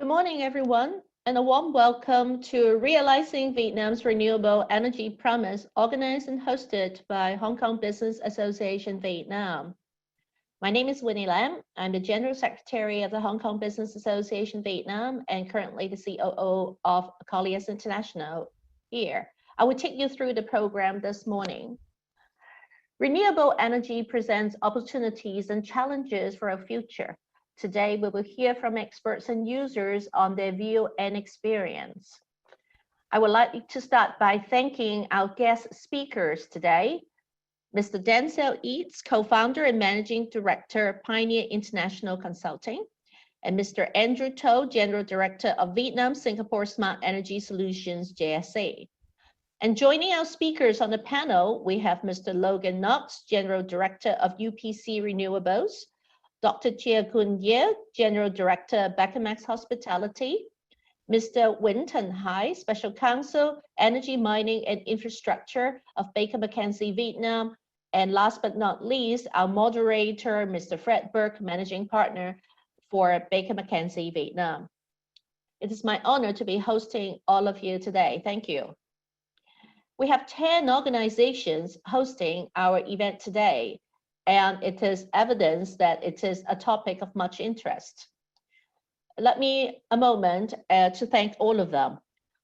Good morning, everyone, and a warm welcome to Realizing Vietnam's Renewable Energy Promise, organized and hosted by Hong Kong Business Association Vietnam. My name is Winnie Lam. I'm the General Secretary of the Hong Kong Business Association Vietnam and currently the COO of Colliers International here. I will take you through the program this morning. Renewable energy presents opportunities and challenges for our future. Today, we will hear from experts and users on their view and experience. I would like to start by thanking our guest speakers today, Mr. Denzel Eads, co-founder and managing director of Pioneer International Consulting, and Mr. Andrew To, general director of Vietnam Singapore Smart Energy Solutions, JSA. And joining our speakers on the panel, we have Mr. Logan Knox, general director of UPC Renewables, Dr. Chia Kun Ye, General Director of Beckermax Hospitality, Mr. Winton Hai, Special Counsel, Energy, Mining and Infrastructure of Baker McKenzie Vietnam, and last but not least, our moderator, Mr. Fred Burke, Managing Partner for Baker McKenzie Vietnam. It is my honor to be hosting all of you today. Thank you. We have 10 organizations hosting our event today, and it is evidence that it is a topic of much interest. Let me a moment to thank all of them.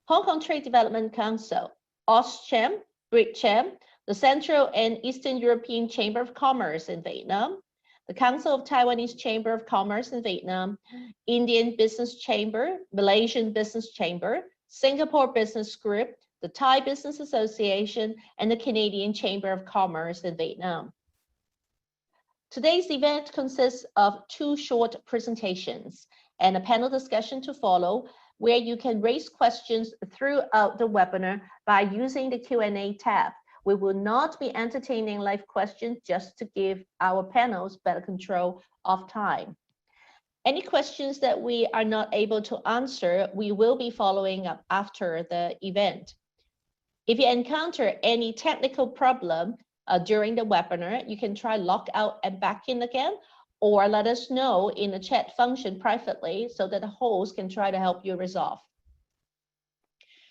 Hong Kong Trade Development Council, AustCham, BritCham, the Central and Eastern European Chamber of Commerce in Vietnam, the Council of Taiwanese Chamber of Commerce in Vietnam, Indian Business Chamber, Malaysian Business Chamber, Singapore Business Group, the Thai Business Association, and the Canadian Chamber of Commerce in Vietnam. Today's event consists of 2 short presentations and a panel discussion to follow, where you can raise questions throughout the webinar by using the Q&A tab. We will not be entertaining live questions, just to give our panels better control of time. Any questions that we are not able to answer, we will be following up after the event. If you encounter any technical problem during the webinar, you can try log out and back in again, or let us know in the chat function privately so that the host can try to help you resolve.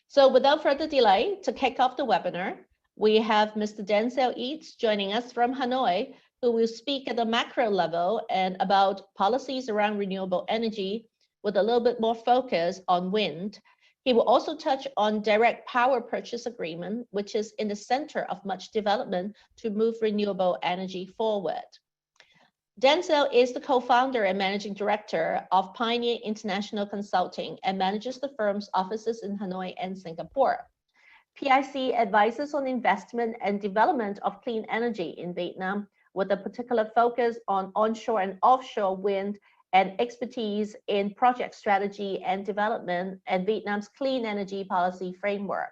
So without further delay, to kick off the webinar, we have Mr. Denzel Eads joining us from Hanoi, who will speak at the macro level and about policies around renewable energy with a little bit more focus on wind. He will also touch on direct power purchase agreement, which is in the center of much development to move renewable energy forward. Denzel is the co-founder and managing director of Pioneer International Consulting and manages the firm's offices in Hanoi and Singapore. PIC advises on investment and development of clean energy in Vietnam, with a particular focus on onshore and offshore wind and expertise in project strategy and development and Vietnam's clean energy policy framework.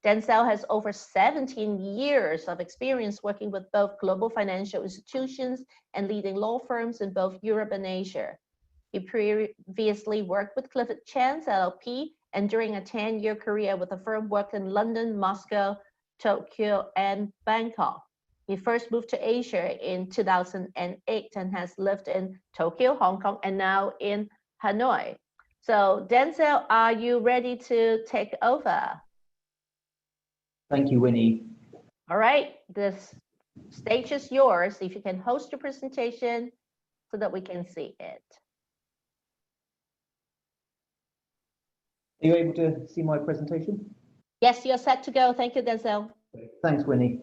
Denzel has over 17 years of experience working with both global financial institutions and leading law firms in both Europe and Asia. He previously worked with Clifford Chance LLP, and during a 10-year career with the firm worked in London, Moscow, Tokyo, and Bangkok. He first moved to Asia in 2008 and has lived in Tokyo, Hong Kong, and now in Hanoi. So Denzel, are you ready to take over? Thank you, Winnie. All right, this stage is yours. If you can host your presentation so that we can see it. Are you able to see my presentation? Yes, you're set to go. Thank you, Denzel. Thanks, Winnie.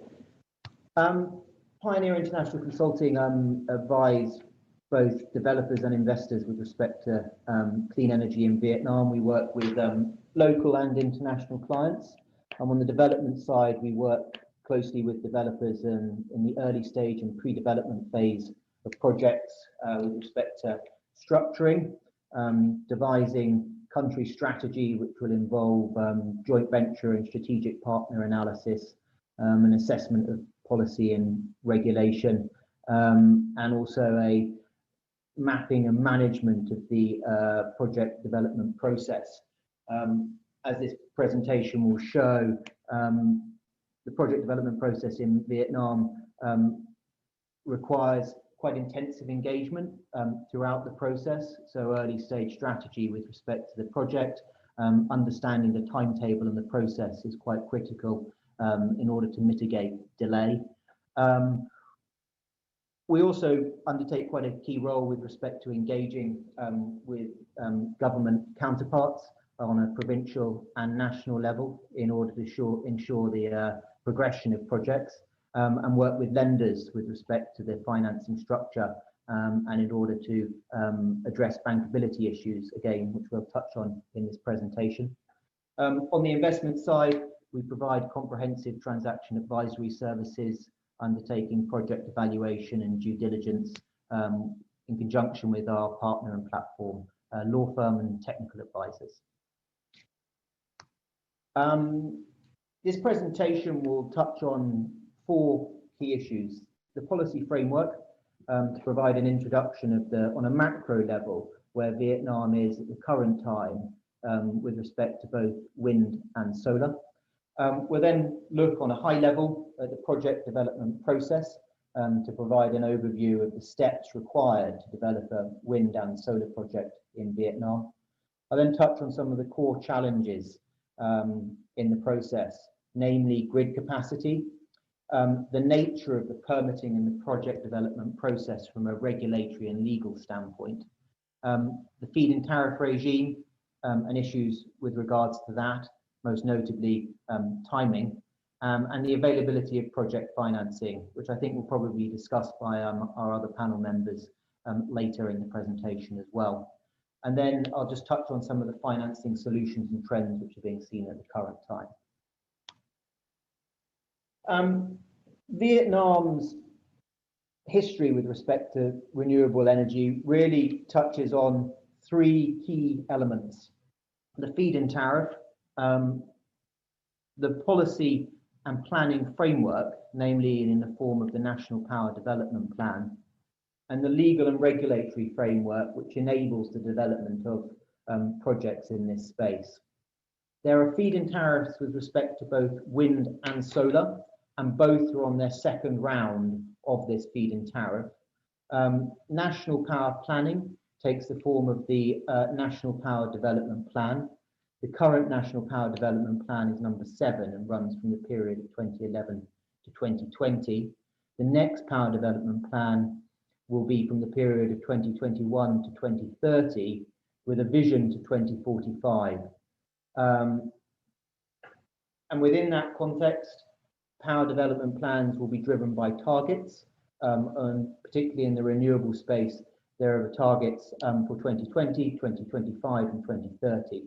Pioneer International Consulting advise both developers and investors with respect to clean energy in Vietnam. We work with local and international clients. On the development side, we work closely with developers in the early stage and pre-development phase of projects with respect to structuring, devising country strategy, which will involve joint venture and strategic partner analysis, an assessment of policy and regulation, and also a mapping and management of the project development process. As this presentation will show, the project development process in Vietnam requires quite intensive engagement throughout the process. So early stage strategy with respect to the project, understanding the timetable and the process is quite critical in order to mitigate delay. We also undertake quite a key role with respect to engaging with government counterparts on a provincial and national level in order to ensure the progression of projects, and work with lenders with respect to their financing structure, and in order to address bankability issues, again, which we'll touch on in this presentation. On the investment side, we provide comprehensive transaction advisory services, undertaking project evaluation and due diligence in conjunction with our partner and platform, law firm and technical advisors. This presentation will touch on 4 key issues. The policy framework, to provide an introduction of on a macro level, where Vietnam is at the current time with respect to both wind and solar. We'll then look on a high level at the project development process to provide an overview of the steps required to develop a wind and solar project in Vietnam. I'll then touch on some of the core challenges in the process, namely grid capacity, the nature of the permitting and the project development process from a regulatory and legal standpoint, the feed-in tariff regime and issues with regards to that, most notably timing, and the availability of project financing, which I think will probably be discussed by our other panel members later in the presentation as well. And then I'll just touch on some of the financing solutions and trends which are being seen at the current time. Vietnam's history with respect to renewable energy really touches on 3 key elements: the feed-in tariff, the policy and planning framework, namely in the form of the National Power Development Plan, and the legal and regulatory framework which enables the development of projects in this space. There are feed-in tariffs with respect to both wind and solar, and both are on their 2nd round of this feed-in tariff. National power planning takes the form of the National Power Development Plan. The current National Power Development Plan is number 7 and runs from the period of 2011 to 2020. The next Power Development Plan will be from the period of 2021 to 2030, with a vision to 2045. And within that context, power development plans will be driven by targets, and particularly in the renewable space, there are targets for 2020, 2025 and 2030.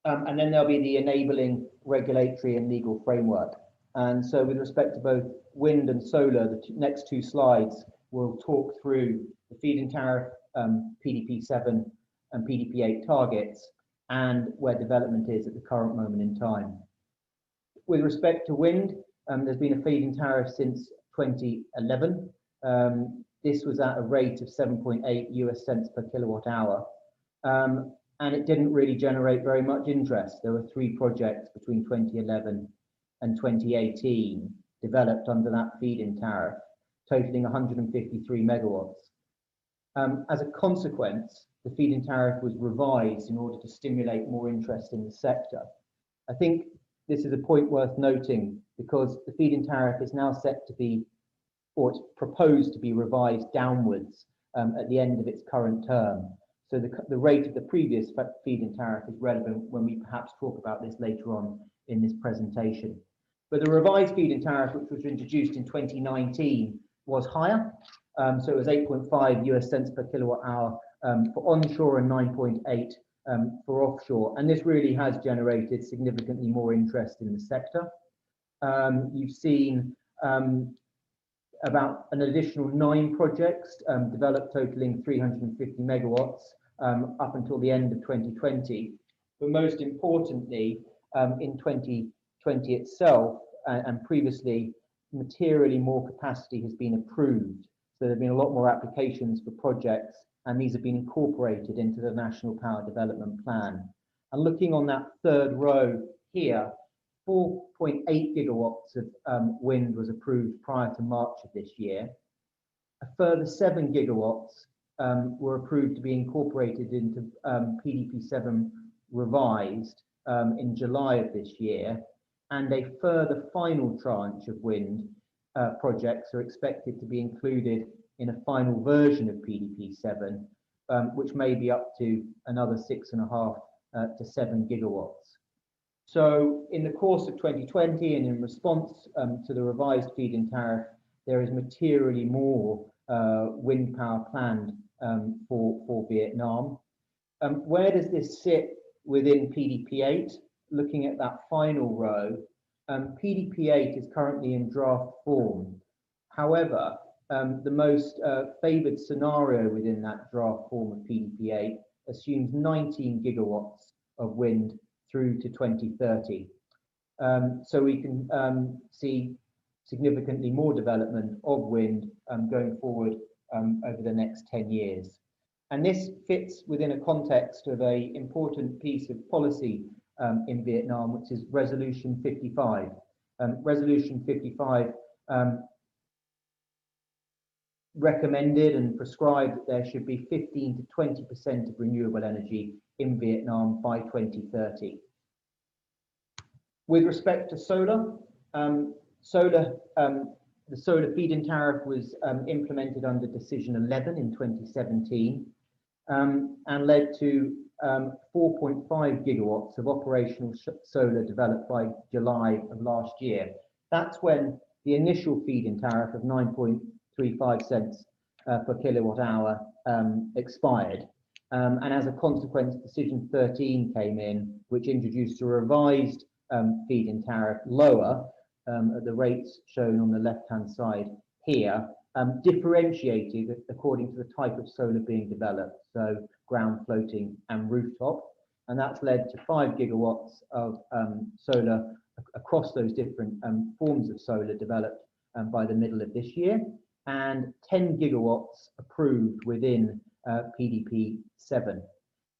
And then there'll be the enabling regulatory and legal framework. And so with respect to both wind and solar, the next 2 slides will talk through the feed-in tariff, PDP 7 and PDP 8 targets, and where development is at the current moment in time. With respect to wind, there's been a feed-in tariff since 2011. This was at a rate of 7.8 US cents per kilowatt hour. And it didn't really generate very much interest. There were 3 projects between 2011 and 2018 developed under that feed-in tariff, totaling 153 megawatts. As a consequence, the feed-in tariff was revised in order to stimulate more interest in the sector. I think this is a point worth noting because the feed-in tariff is now set to be, or it's proposed to be revised downwards at the end of its current term. So the rate of the previous feed-in tariff is relevant when we perhaps talk about this later on in this presentation. But the revised feed-in tariff, which was introduced in 2019, was higher. So it was 8.5 US cents per kilowatt hour for onshore and 9.8 for offshore. And this really has generated significantly more interest in the sector. You've seen about an additional 9 projects developed, totaling 350 megawatts up until the end of 2020. But most importantly, in 2020 itself and previously, materially more capacity has been approved. So there have been a lot more applications for projects, and these have been incorporated into the National Power Development Plan. And looking on that 3rd row here, 4.8 gigawatts of wind was approved prior to March of this year. A further 7 gigawatts were approved to be incorporated into PDP7 revised in July of this year, and a further final tranche of wind projects are expected to be included in a final version of PDP7, which may be up to another 6.5 to 7 gigawatts. So in the course of 2020 and in response to the revised feed-in tariff, there is materially more wind power planned for Vietnam. Where does this sit within PDP8? Looking at that final row, PDP8 is currently in draft form. However, the most favoured scenario within that draft form of PDP8 assumes 19 gigawatts of wind through to 2030. So we can see significantly more development of wind going forward over the next 10 years. And this fits within a context of an important piece of policy in Vietnam, which is Resolution 55. Resolution 55 recommended and prescribed that there should be 15 to 20% of renewable energy in Vietnam by 2030. With respect to solar, the solar feed-in tariff was implemented under Decision 11 in 2017 and led to 4.5 gigawatts of operational solar developed by July of last year. That's when the initial feed-in tariff of 9.35 cents per kilowatt hour expired. And as a consequence, Decision 13 came in, which introduced a revised feed-in tariff lower at the rates shown on the left-hand side here, differentiated according to the type of solar being developed, so ground floating and rooftop. And that's led to 5 gigawatts of solar across those different forms of solar developed by the middle of this year, and 10 gigawatts approved within PDP 7.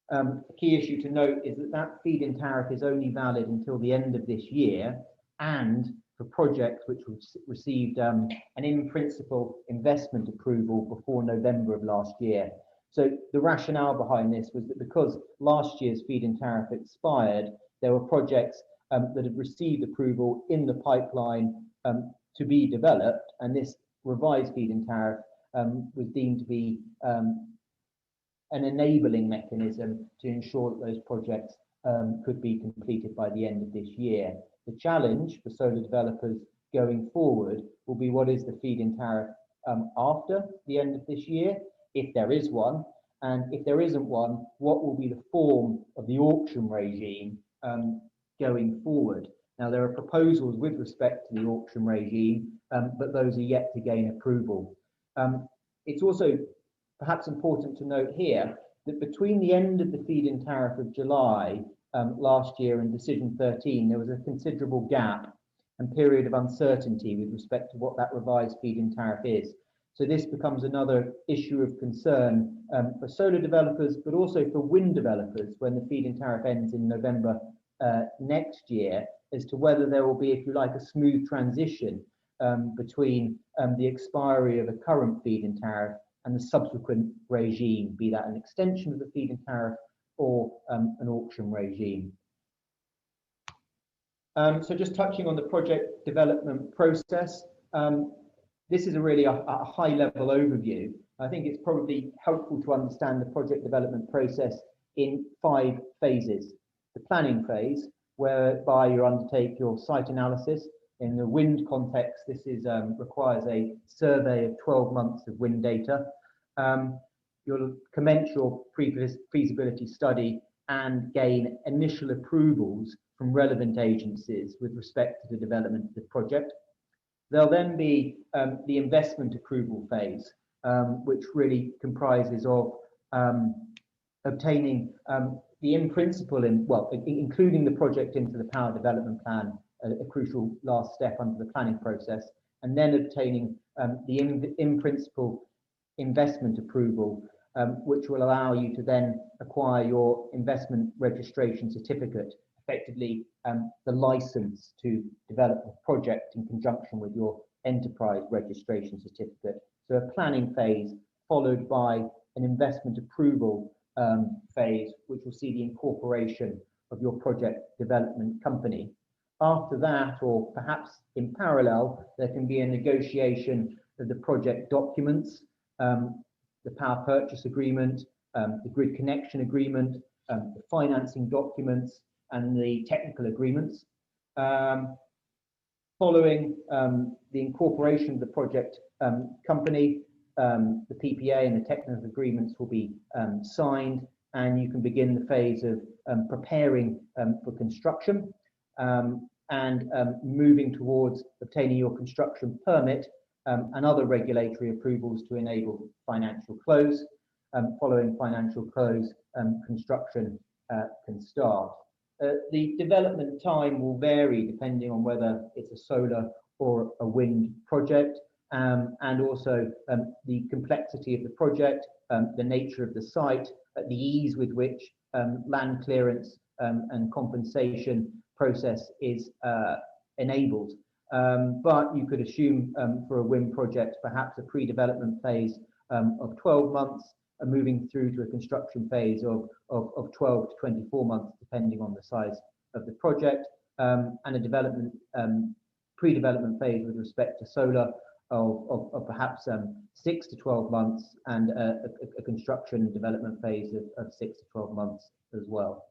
The key issue to note is that that feed-in tariff is only valid until the end of this year, and for projects which received an in-principle investment approval before November of last year. So the rationale behind this was that because last year's feed-in tariff expired, there were projects that had received approval in the pipeline to be developed, and this revised feed-in tariff was deemed to be an enabling mechanism to ensure that those projects could be completed by the end of this year. The challenge for solar developers going forward will be what is the feed-in tariff after the end of this year, if there is one, and if there isn't one, what will be the form of the auction regime going forward. Now, there are proposals with respect to the auction regime, but those are yet to gain approval. It's also perhaps important to note here that between the end of the feed-in tariff of July last year and Decision 13, there was a considerable gap and period of uncertainty with respect to what that revised feed-in tariff is. So this becomes another issue of concern for solar developers, but also for wind developers when the feed-in tariff ends in November next year, as to whether there will be, if you like, a smooth transition between the expiry of a current feed-in tariff and the subsequent regime, be that an extension of the feed-in tariff or an auction regime. So just touching on the project development process, this is a high-level overview. I think it's probably helpful to understand the project development process in 5 phases. The planning phase, whereby you undertake your site analysis. In the wind context, this requires a survey of 12 months of wind data. You'll commence your pre-feasibility study and gain initial approvals from relevant agencies with respect to the development of the project. There'll then be the investment approval phase, which really comprises of obtaining the in-principle, including the project into the power development plan, a crucial last step under the planning process, and then obtaining the in-principle investment approval, which will allow you to then acquire your investment registration certificate, effectively the license to develop the project in conjunction with your enterprise registration certificate. So a planning phase followed by an investment approval phase, which will see the incorporation of your project development company. After that, or perhaps in parallel, there can be a negotiation of the project documents, the power purchase agreement, the grid connection agreement, the financing documents, and the technical agreements. Following the incorporation of the project company, the PPA and the technical agreements will be signed, and you can begin the phase of preparing for construction and moving towards obtaining your construction permit and other regulatory approvals to enable financial close. Following financial close, construction can start. The development time will vary depending on whether it's a solar or a wind project, and also the complexity of the project, the nature of the site, the ease with which land clearance and compensation process is enabled. But you could assume for a wind project perhaps a pre-development phase of 12 months, moving through to a construction phase of 12 to 24 months, depending on the size of the project, and a development pre-development phase with respect to solar of perhaps 6 to 12 months, and a construction development phase of 6 to 12 months as well.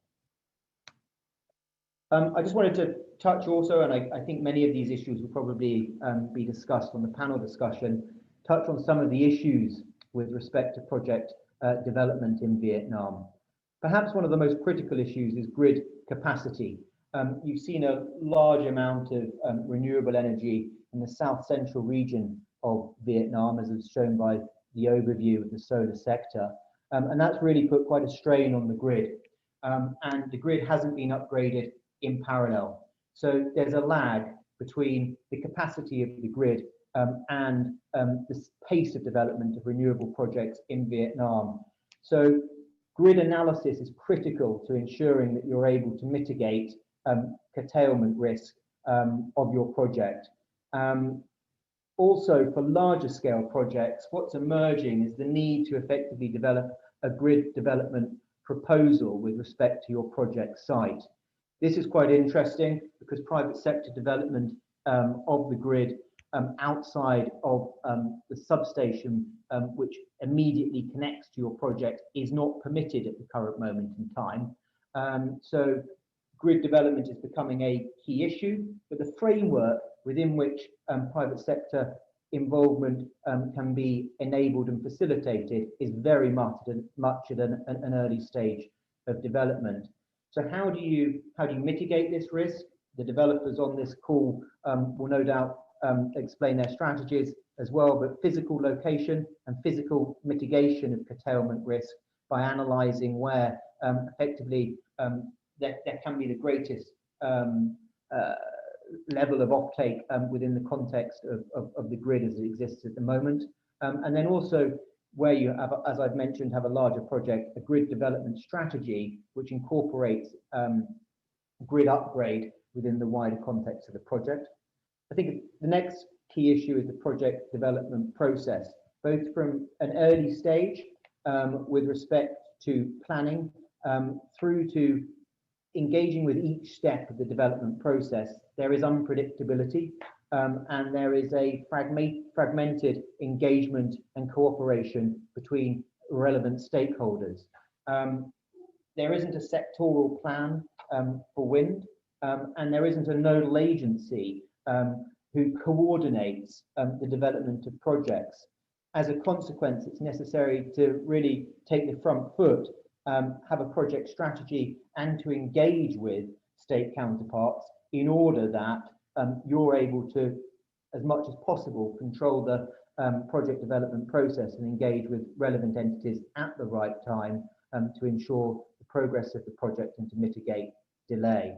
I just wanted to touch also, and I think many of these issues will probably be discussed on the panel discussion, touch on some of the issues with respect to project development in Vietnam. Perhaps one of the most critical issues is grid capacity. You've seen a large amount of renewable energy in the south central region of Vietnam, as is shown by the overview of the solar sector. And that's really put quite a strain on the grid. And the grid hasn't been upgraded in parallel. So there's a lag between the capacity of the grid and the pace of development of renewable projects in Vietnam. So grid analysis is critical to ensuring that you're able to mitigate curtailment risk of your project. Also, for larger scale projects, what's emerging is the need to effectively develop a grid development proposal with respect to your project site. This is quite interesting because private sector development of the grid outside of the substation, which immediately connects to your project, is not permitted at the current moment in time. So grid development is becoming a key issue, but the framework within which private sector involvement can be enabled and facilitated is very much at an early stage of development. So how do you mitigate this risk? The developers on this call will no doubt explain their strategies as well, but physical location and physical mitigation of curtailment risk by analysing where effectively there can be the greatest level of offtake within the context of the grid as it exists at the moment. And then also where you have, as I've mentioned, have a larger project, a grid development strategy, which incorporates grid upgrade within the wider context of the project. I think the next key issue is the project development process, both from an early stage with respect to planning through to engaging with each step of the development process. There is unpredictability and there is a fragmented engagement and cooperation between relevant stakeholders. There isn't a sectoral plan for wind, and there isn't a nodal agency who coordinates the development of projects. As a consequence, it's necessary to really take the front foot, have a project strategy, and to engage with state counterparts in order that you're able to, as much as possible, control the project development process and engage with relevant entities at the right time to ensure the progress of the project and to mitigate delay.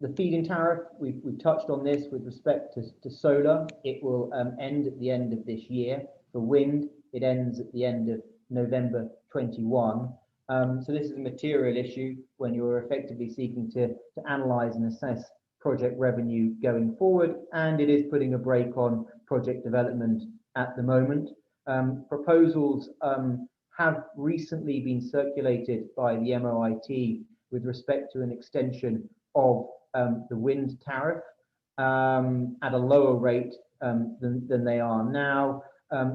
The feed-in tariff, we've touched on this with respect to solar. It will end at the end of this year. For wind, it ends at the end of November 21. So this is a material issue when you're effectively seeking to analyse and assess project revenue going forward, and it is putting a brake on project development at the moment. Proposals have recently been circulated by the MOIT with respect to an extension of the wind tariff at a lower rate than they are now.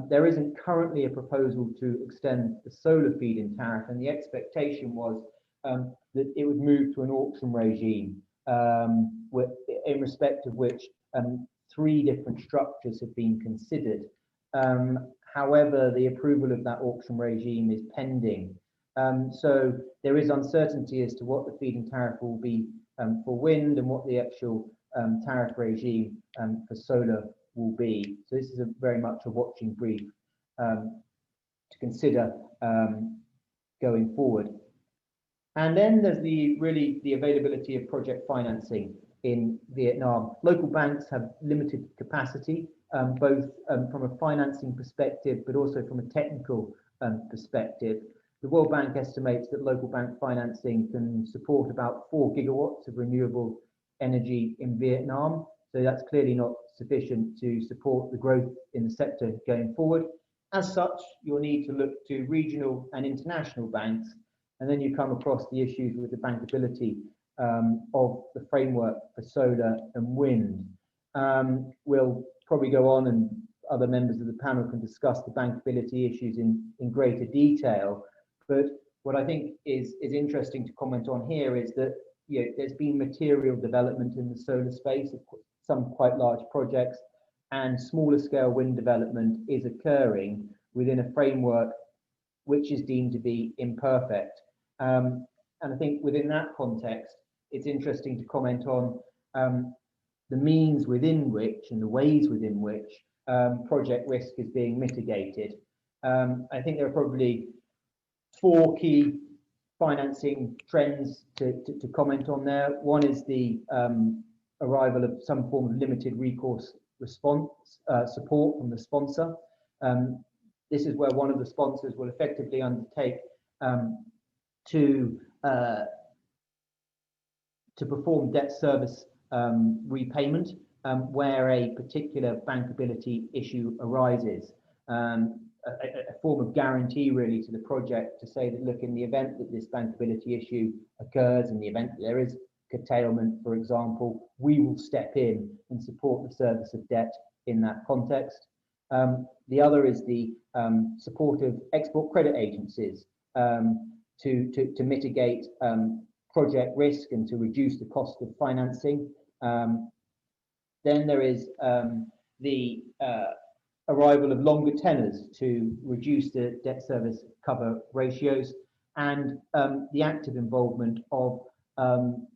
There isn't currently a proposal to extend the solar feed-in tariff, and the expectation was that it would move to an auction regime, in respect of which 3 different structures have been considered. However, the approval of that auction regime is pending. So there is uncertainty as to what the feed-in tariff will be for wind and what the actual tariff regime for solar will be. So this is very much a watching brief to consider going forward. And then there's the availability of project financing in Vietnam. Local banks have limited capacity, both from a financing perspective, but also from a technical perspective. The World Bank estimates that local bank financing can support about 4 gigawatts of renewable energy in Vietnam. So that's clearly not sufficient to support the growth in the sector going forward. As such, you'll need to look to regional and international banks, and then you come across the issues with the bankability of the framework for solar and wind. We'll probably go on, and other members of the panel can discuss the bankability issues in greater detail. But what I think is interesting to comment on here is that there's been material development in the solar space, some quite large projects, and smaller scale wind development is occurring within a framework which is deemed to be imperfect. And I think within that context, it's interesting to comment on the means within which and the ways within which project risk is being mitigated. I think there are probably 4 key financing trends to comment on there. One is the arrival of some form of limited recourse response support from the sponsor. This is where one of the sponsors will effectively undertake to perform debt service repayment where a particular bankability issue arises. A form of guarantee really to the project to say that, look, in the event that this bankability issue occurs, in the event that there is curtailment, for example, we will step in and support the service of debt in that context. The other is the support of export credit agencies to mitigate project risk and to reduce the cost of financing. Then there is the arrival of longer tenors to reduce the debt service cover ratios, and the active involvement of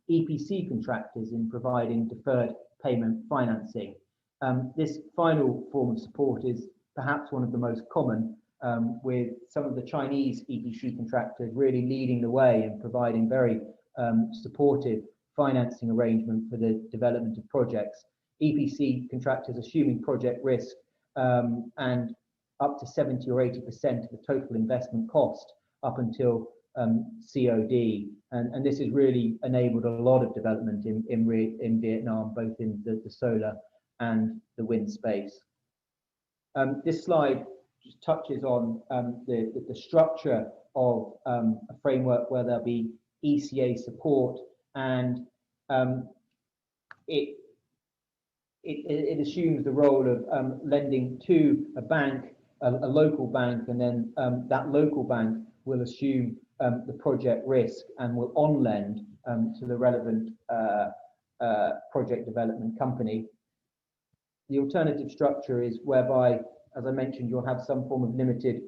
EPC contractors in providing deferred payment financing. This final form of support is perhaps one of the most common, with some of the Chinese EPC contractors really leading the way and providing very supportive financing arrangement for the development of projects. EPC contractors assuming project risk and up to 70 or 80% of the total investment cost up until COD, and this has really enabled a lot of development in Vietnam, both in the solar and the wind space. This slide just touches on the structure of a framework where there'll be ECA support, and it assumes the role of lending to a bank, a local bank, and then that local bank will assume the project risk and will on-lend to the relevant project development company. The alternative structure is whereby, as I mentioned, you'll have some form of limited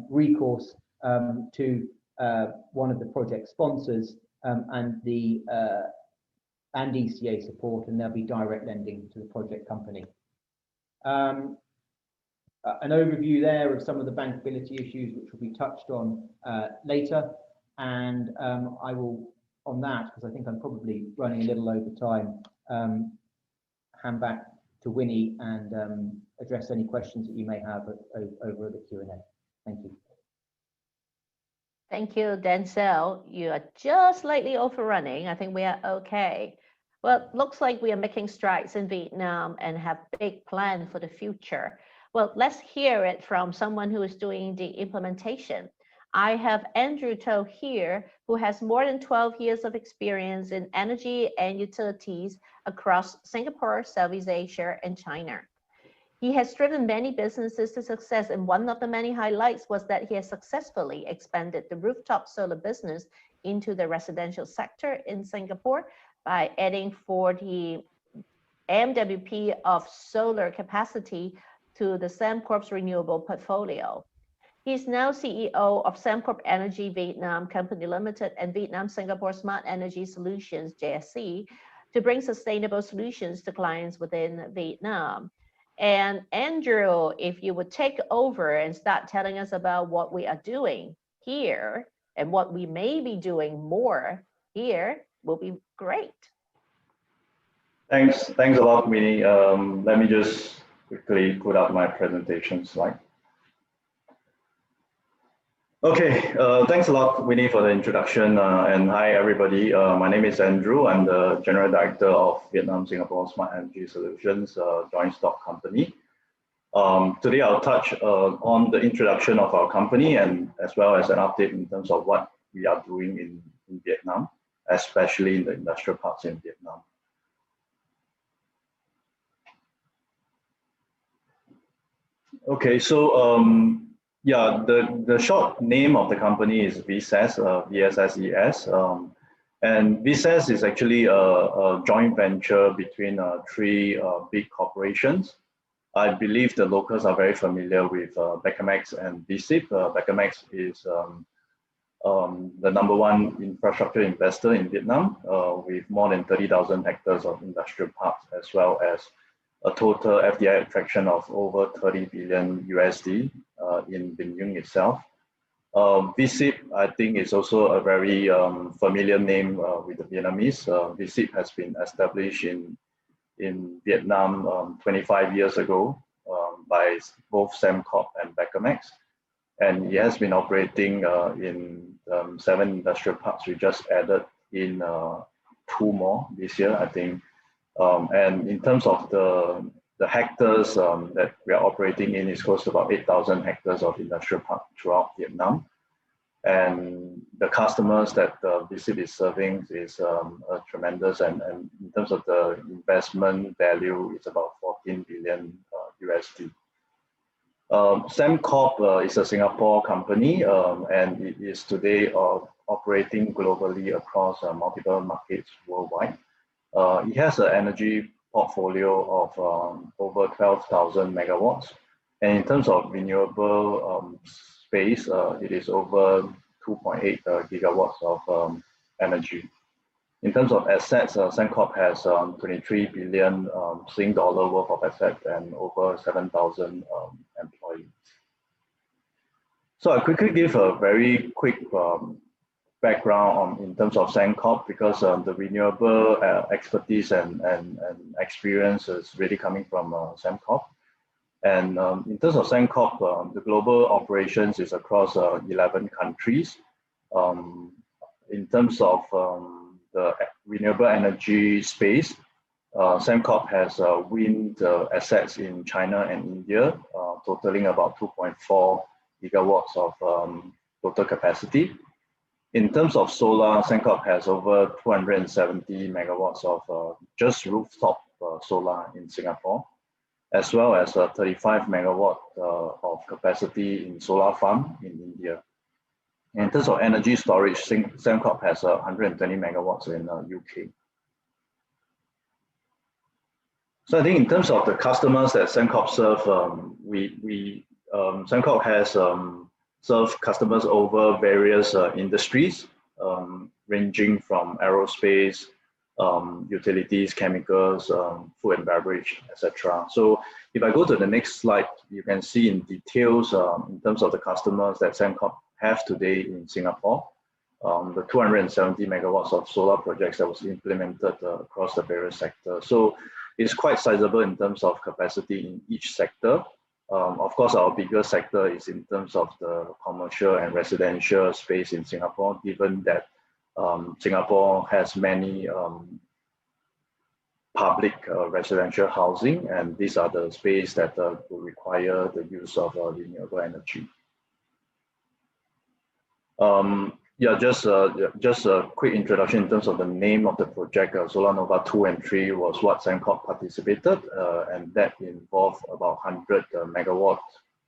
recourse to one of the project sponsors and ECA support, and there'll be direct lending to the project company. An overview there of some of the bankability issues which will be touched on later, and I will, on that, because I think I'm probably running a little over time, hand back to Winnie and address any questions that you may have over the Q&A. Thank you. Thank you, Denzel. You are just slightly overrunning. I think we are okay. Well, looks like we are making strides in Vietnam and have big plans for the future. Well, let's hear it from someone who is doing the implementation. I have Andrew To here, who has more than 12 years of experience in energy and utilities across Singapore, Southeast Asia, and China. He has driven many businesses to success, and one of the many highlights was that he has successfully expanded the rooftop solar business into the residential sector in Singapore by adding 40 MWP of solar capacity to the Sembcorp's renewable portfolio. He is now CEO of Sembcorp Energy Vietnam Company Limited and Vietnam Singapore Smart Energy Solutions JSC to bring sustainable solutions to clients within Vietnam. And Andrew, if you would take over and start telling us about what we are doing here and what we may be doing more here, will be great. Thanks a lot, Winnie. Let me just quickly put up my presentation slide. Okay, thanks a lot, Winnie, for the introduction, and hi, everybody. My name is Andrew. I'm the General Director of Vietnam Singapore Smart Energy Solutions, joint stock company. Today, I'll touch on the introduction of our company and as well as an update in terms of what we are doing in Vietnam, especially in the industrial parks in Vietnam. Okay, so yeah, the short name of the company is VSSES, VSSES, and VSSES is actually a joint venture between three big corporations. I believe the locals are very familiar with Becamex and VSIP. Becamex is the #1 infrastructure investor in Vietnam with more than 30,000 hectares of industrial parks, as well as a total FDI attraction of over 30 billion USD in Bình Dương itself. VSIP, I think, is also a very familiar name with the Vietnamese. VSIP has been established in Vietnam 25 years ago by both Sembcorp and Becamex, and it has been operating in 7 industrial parks. We just added in 2 more this year, I think. And in terms of the hectares that we are operating in, is close to about 8,000 hectares of industrial park throughout Vietnam. And the customers that VSIP is serving is tremendous, and in terms of the investment value, it's about 14 billion USD. Sembcorp is a Singapore company, and it is today operating globally across multiple markets worldwide. It has an energy portfolio of over 12,000 megawatts, and in terms of renewable space, it is over 2.8 gigawatts of energy. In terms of assets, Sembcorp has 23 billion Sing dollar worth of assets and over 7,000 employees. So I'll quickly give a very quick background in terms of Sembcorp, because the renewable expertise and experience is really coming from Sembcorp. And in terms of Sembcorp, the global operations is across 11 countries. In terms of the renewable energy space, Sembcorp has wind assets in China and India, totaling about 2.4 gigawatts of total capacity. In terms of solar, Sembcorp has over 270 megawatts of just rooftop solar in Singapore, as well as 35 megawatt of capacity in solar farm in India. In terms of energy storage, Sembcorp has 120 megawatts in UK. So I think in terms of the customers that Sembcorp serve, Sembcorp has served customers over various industries, ranging from aerospace, utilities, chemicals, food and beverage, etc. So if I go to the next slide, you can see in details in terms of the customers that Sembcorp have today in Singapore, the 270 megawatts of solar projects that was implemented across the various sectors. So it's quite sizable in terms of capacity in each sector. Of course, our biggest sector is in terms of the commercial and residential space in Singapore, given that Singapore has many public residential housing, and these are the space that will require the use of renewable energy. Yeah, just a quick introduction in terms of the name of the project. Solar Nova 2 and 3 was what Sembcorp participated, and that involved about 100 megawatts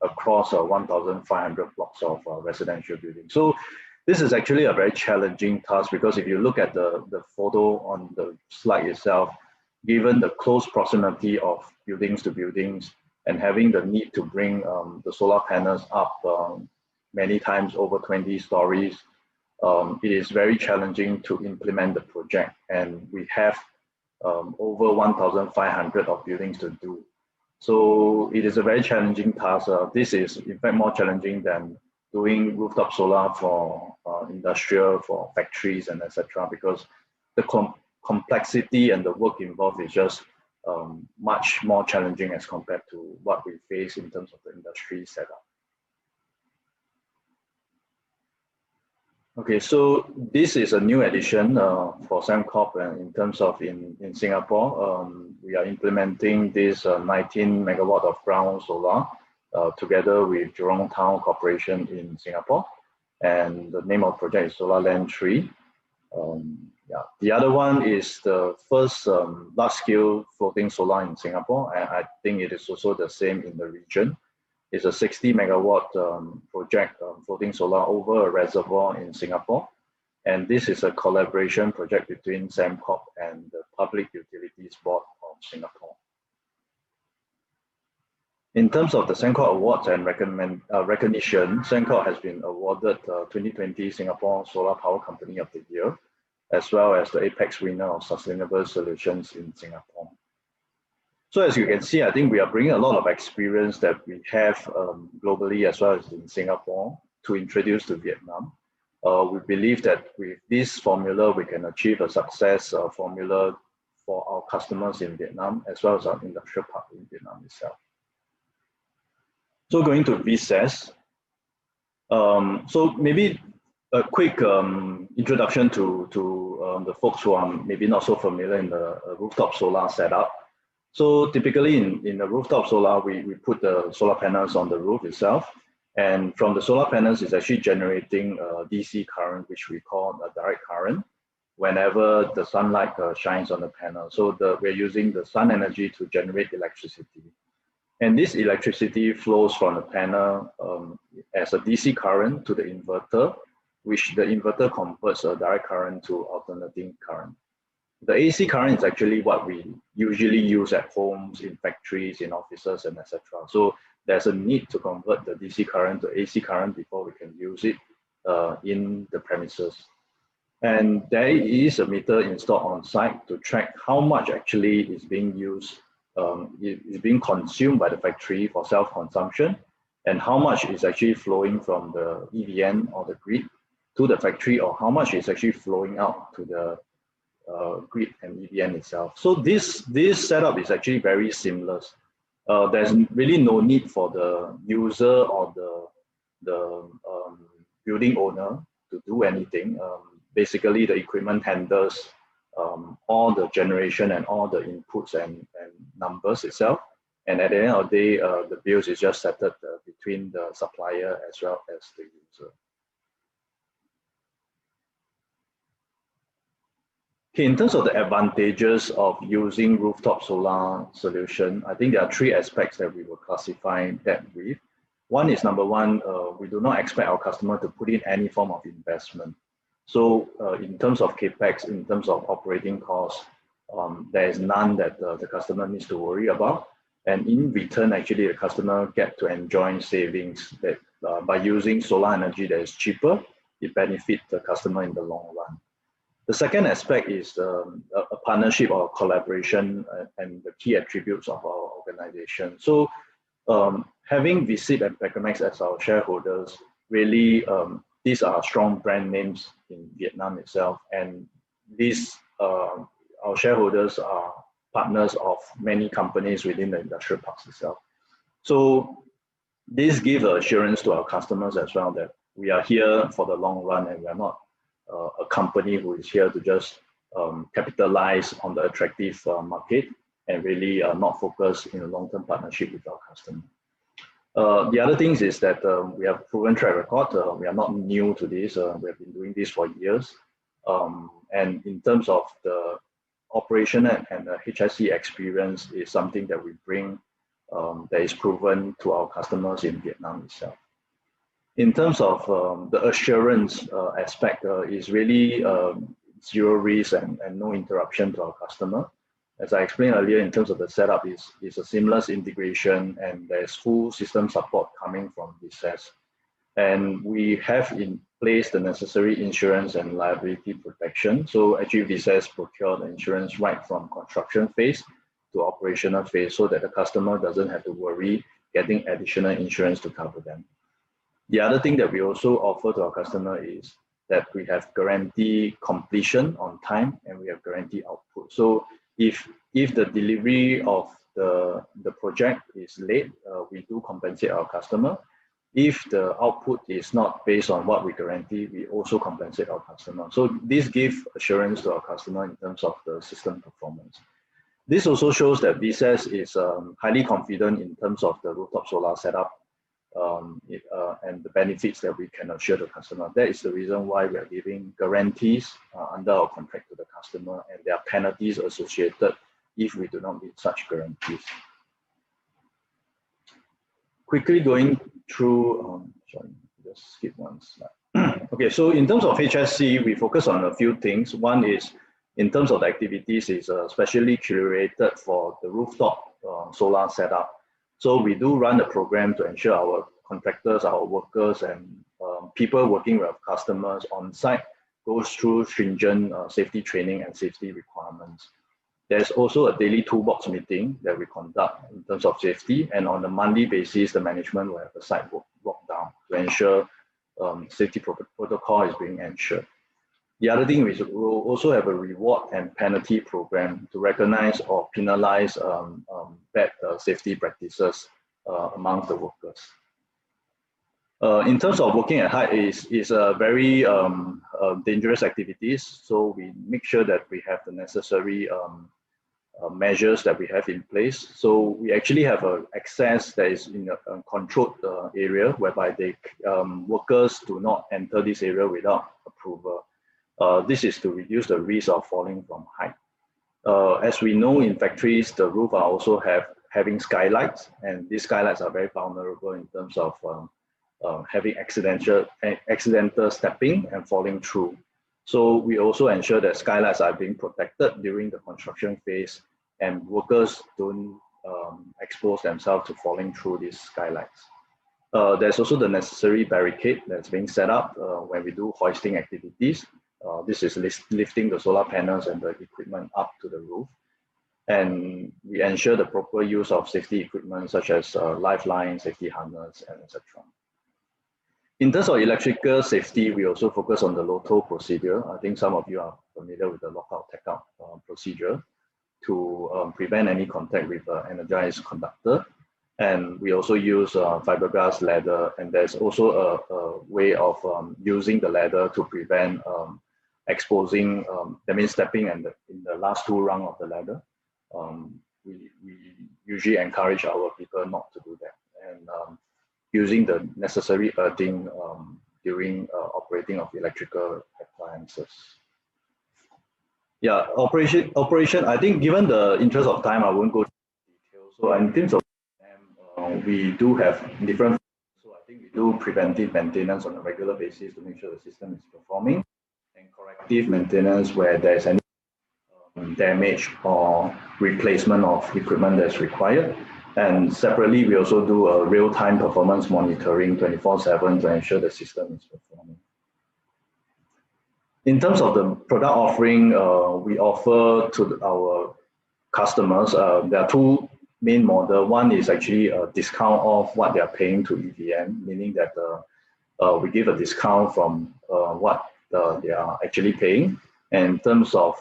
across 1,500 blocks of residential buildings. So this is actually a very challenging task, because if you look at the photo on the slide itself, given the close proximity of buildings to buildings and having the need to bring the solar panels up many times over 20 stories, it is very challenging to implement the project, and we have over 1,500 of buildings to do. So it is a very challenging task. This is in fact more challenging than doing rooftop solar for industrial, for factories and etc., because the complexity and the work involved is just much more challenging as compared to what we face in terms of the industry setup. Okay, so this is a new addition for Sembcorp in terms of in Singapore. We are implementing this 19 megawatt of ground solar together with Jurong Town Corporation in Singapore. And the name of the project is Solar Land 3. Yeah. The other one is the first large-scale floating solar in Singapore, and I think it is also the same in the region. It's a 60 megawatt project, floating solar over a reservoir in Singapore. And this is a collaboration project between Sembcorp and the Public Utilities Board of Singapore. In terms of the Sembcorp Awards and recognition, Sembcorp has been awarded 2020 Singapore Solar Power Company of the Year, as well as the Apex winner of Sustainable Solutions in Singapore. So as you can see, I think we are bringing a lot of experience that we have globally as well as in Singapore to introduce to Vietnam. We believe that with this formula, we can achieve a success formula for our customers in Vietnam, as well as our industrial park in Vietnam itself. So going to VSSES. So maybe a quick introduction to the folks who are maybe not so familiar in the rooftop solar setup. So typically in the rooftop solar, we put the solar panels on the roof itself. And from the solar panels, it's actually generating a DC current, which we call a direct current, whenever the sunlight shines on the panel. So we're using the sun energy to generate electricity. And this electricity flows from the panel as a DC current to the inverter, which the inverter converts a direct current to alternating current. The AC current is actually what we usually use at homes, in factories, in offices, and etc. So there's a need to convert the DC current to AC current before we can use it in the premises. And there is a meter installed on site to track how much actually is being used, is being consumed by the factory for self-consumption, and how much is actually flowing from the EVN or the grid to the factory, or how much is actually flowing out to the grid and EVN itself. So this setup is actually very seamless. There's really no need for the user or the building owner to do anything. Basically, the equipment handles all the generation and all the inputs and numbers itself. And at the end of the day, the bills is just settled between the supplier as well as the user. Okay, in terms of the advantages of using rooftop solar solution, I think there are three aspects that we will classify that with. One is, number one, we do not expect our customer to put in any form of investment. So in terms of CAPEX, in terms of operating costs, there is none that the customer needs to worry about. And in return, actually, the customer get to enjoy savings that by using solar energy that is cheaper, it benefits the customer in the long run. The second aspect is a partnership or collaboration and the key attributes of our organization. So having VSSES and Pecomex as our shareholders, really these are strong brand names in Vietnam itself, and these our shareholders are partners of many companies within the industrial parks itself. So this gives assurance to our customers as well that we are here for the long run, and we are not a company who is here to just capitalize on the attractive market and really not focus in a long-term partnership with our customer. The other things is that we have proven track record. We are not new to this. We have been doing this for years. And in terms of the operation and the HSE experience is something that we bring that is proven to our customers in Vietnam itself. In terms of the assurance aspect, is really zero risk and no interruption to our customer. As I explained earlier, in terms of the setup, is a seamless integration and there's full system support coming from VSSES. And we have in place the necessary insurance and liability protection. So actually VSSES procure the insurance right from construction phase to operational phase so that the customer doesn't have to worry getting additional insurance to cover them. The other thing that we also offer to our customer is that we have guarantee completion on time and we have guarantee output. So if the delivery of the project is late, we do compensate our customer. If the output is not based on what we guarantee, we also compensate our customer. So this gives assurance to our customer in terms of the system performance. This also shows that VSSES is highly confident in terms of the rooftop solar setup and the benefits that we can assure the customer. That is the reason why we are giving guarantees under our contract to the customer, and there are penalties associated if we do not meet such guarantees. Quickly going through, sorry, just skip one slide. Okay, so in terms of HSC, we focus on a few things. One is in terms of the activities is specially curated for the rooftop solar setup. So we do run the program to ensure our contractors, our workers, and people working with customers on site goes through stringent safety training and safety requirements. There's also a daily toolbox meeting that we conduct in terms of safety, and on a monthly basis, the management will have a site walk down to ensure safety protocol is being ensured. The other thing is we'll also have a reward and penalty program to recognize or penalize bad safety practices among the workers. In terms of working at height is a very dangerous activities. So we make sure that we have the necessary measures that we have in place. So we actually have access that is in a controlled area whereby workers do not enter this area without approval. This is to reduce the risk of falling from height. As we know, in factories, the roof are also having skylights, and these skylights are very vulnerable in terms of having accidental stepping and falling through. So we also ensure that skylights are being protected during the construction phase, and workers don't expose themselves to falling through these skylights. There's also the necessary barricade that's being set up when we do hoisting activities. This is lifting the solar panels and the equipment up to the roof. And we ensure the proper use of safety equipment such as lifeline, safety harness, and etc. In terms of electrical safety, we also focus on the LOTO procedure. I think some of you are familiar with the lockout take-out procedure to prevent any contact with energized conductor. And we also use fiberglass ladder, and there's also a way of using the ladder to prevent exposing, that means stepping in the last two rungs of the ladder. We usually encourage our people not to do that, and using the necessary earthing during operating of electrical appliances. Yeah, operation. I think given the interest of time, I won't go into details. So in terms of we do have different. So I think we do preventive maintenance on a regular basis to make sure the system is performing, and corrective maintenance where there's any damage or replacement of equipment that's required. And separately, we also do a real-time performance monitoring 24/7 to ensure the system is performing. In terms of the product offering, we offer to our customers, there are two main model. One is actually a discount of what they are paying to EVN, meaning that we give a discount from what they are actually paying. And in terms of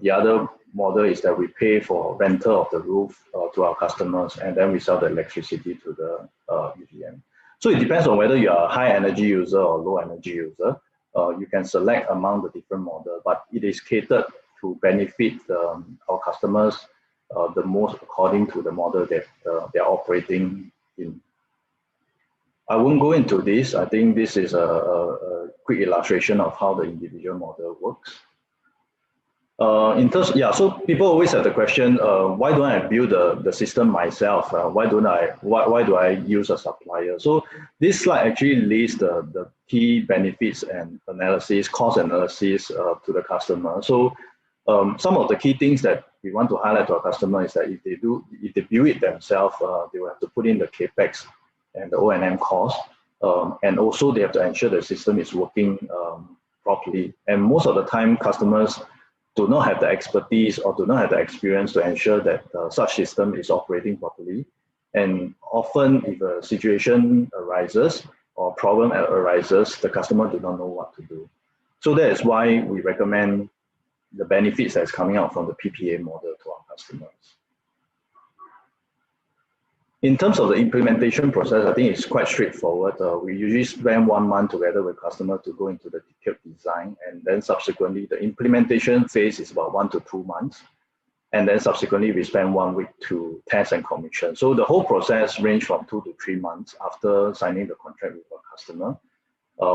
the other model is that we pay for rental of the roof to our customers, and then we sell the electricity to the EVN. So it depends on whether you are a high energy user or low energy user. You can select among the different models, but it is catered to benefit our customers the most according to the model that they're operating in. I won't go into this. I think this is a quick illustration of how the individual model works. In terms, yeah, so people always have the question, why don't I build the system myself? Why do I use a supplier? So this slide actually lists the key benefits and analysis, cost analysis to the customer. So some of the key things that we want to highlight to our customer is that if they build it themselves, they will have to put in the capex and the O&M cost, and also they have to ensure the system is working properly. And most of the time, customers do not have the expertise or do not have the experience to ensure that such system is operating properly. And often, if a situation arises or problem arises, the customer do not know what to do. So that is why we recommend the benefits that's coming out from the PPA model to our customers. In terms of the implementation process, I think it's quite straightforward. We usually spend 1 month together with customer to go into the detailed design, and then subsequently the implementation phase is about 1 to 2 months. And then subsequently we spend 1 week to test and commission. So the whole process ranges from 2 to 3 months after signing the contract with our customer.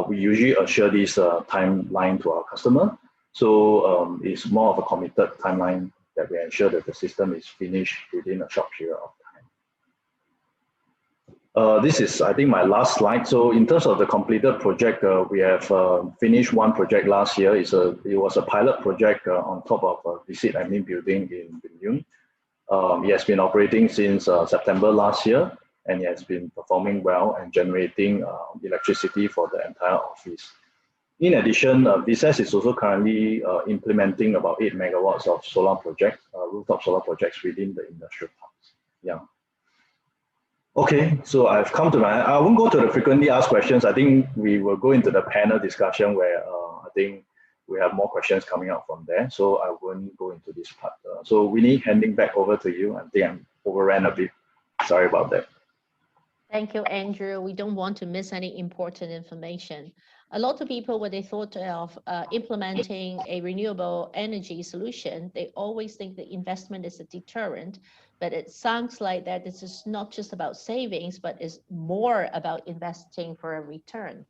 We usually assure this timeline to our customer. So it's more of a committed timeline that we ensure that the system is finished within a short period of time. This is, I think, my last slide. So in terms of the completed project, we have finished 1 project last year. It was a pilot project on top of a visit admin building in Benyun. It has been operating since September last year, and it has been performing well and generating electricity for the entire office. In addition, VSSES is also currently implementing about 8 megawatts of solar projects, rooftop solar projects within the industrial parks. Yeah. Okay, so I've come to I won't go to the frequently asked questions. I think we will go into the panel discussion where I think we have more questions coming out from there. So I won't go into this part. So Winnie, handing back over to you. I think I'm overran a bit. Sorry about that. Thank you, Andrew. We don't want to miss any important information. A lot of people, when they thought of implementing a renewable energy solution, they always think the investment is a deterrent, but it sounds like that this is not just about savings, but is more about investing for a return.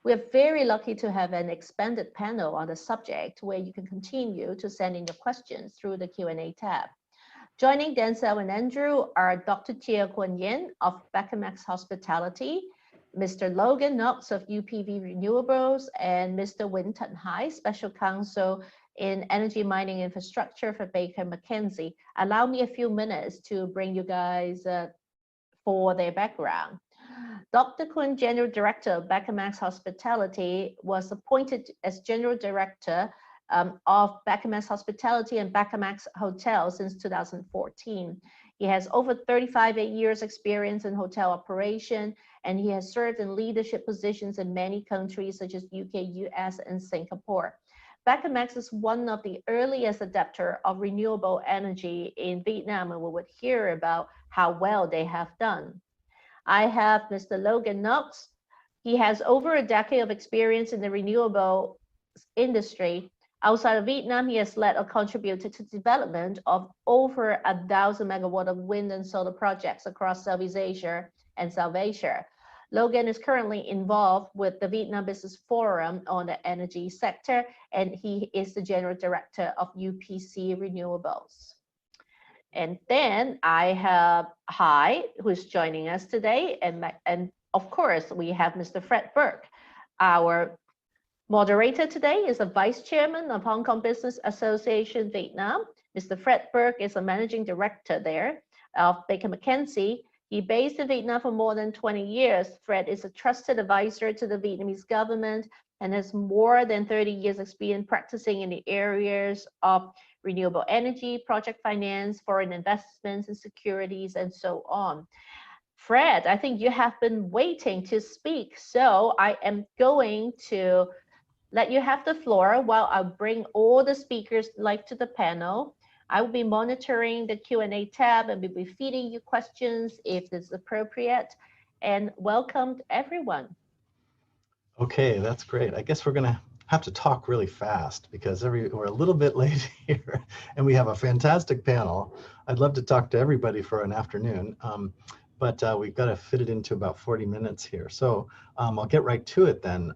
We're very lucky to have an expanded panel on the subject where you can continue to send in your questions through the Q&A tab. Joining Denzel and Andrew are Dr. Chia Kuan Yin of Beckermax Hospitality, Mr. Logan Knox of UPV Renewables, and Mr. Win Tan Hai, Special Counsel in Energy Mining Infrastructure for Baker McKenzie. Allow me a few minutes to bring you guys for their background. Dr. Kun, General Director of Beckermax Hospitality, was appointed as General Director of Beckermax Hospitality and Beckermax Hotels since 2014. He has over 35 years experience in hotel operation, and he has served in leadership positions in many countries such as UK, US, and Singapore. Beckermax is one of the earliest adopter of renewable energy in Vietnam, and we would hear about how well they have done. I have Mr. Logan Knox. He has over a decade of experience in the renewable industry. Outside of Vietnam, he has led or contributed to the development of over 1,000 megawatts of wind and solar projects across Southeast Asia and South Asia. Logan is currently involved with the Vietnam Business Forum on the energy sector, and he is the General Director of UPC Renewables. And then I have Hai, who's joining us today, and of course, we have Mr. Fred Burke. Our moderator today is the Vice Chairman of Hong Kong Business Association Vietnam. Mr. Fred Burke is a Managing Director there of Baker McKenzie. He based in Vietnam for more than 20 years. Fred is a trusted advisor to the Vietnamese government and has more than 30 years experience practicing in the areas of renewable energy, project finance, foreign investments and securities, and so on. Fred, I think you have been waiting to speak, so I am going to let you have the floor while I bring all the speakers live to the panel. I will be monitoring the Q&A tab and will be feeding you questions if it's appropriate. And welcome to everyone. Okay, that's great. I guess we're gonna have to talk really fast because we're a little bit late here, and we have a fantastic panel. I'd love to talk to everybody for an afternoon, but we've got to fit it into about 40 minutes here. So I'll get right to it then.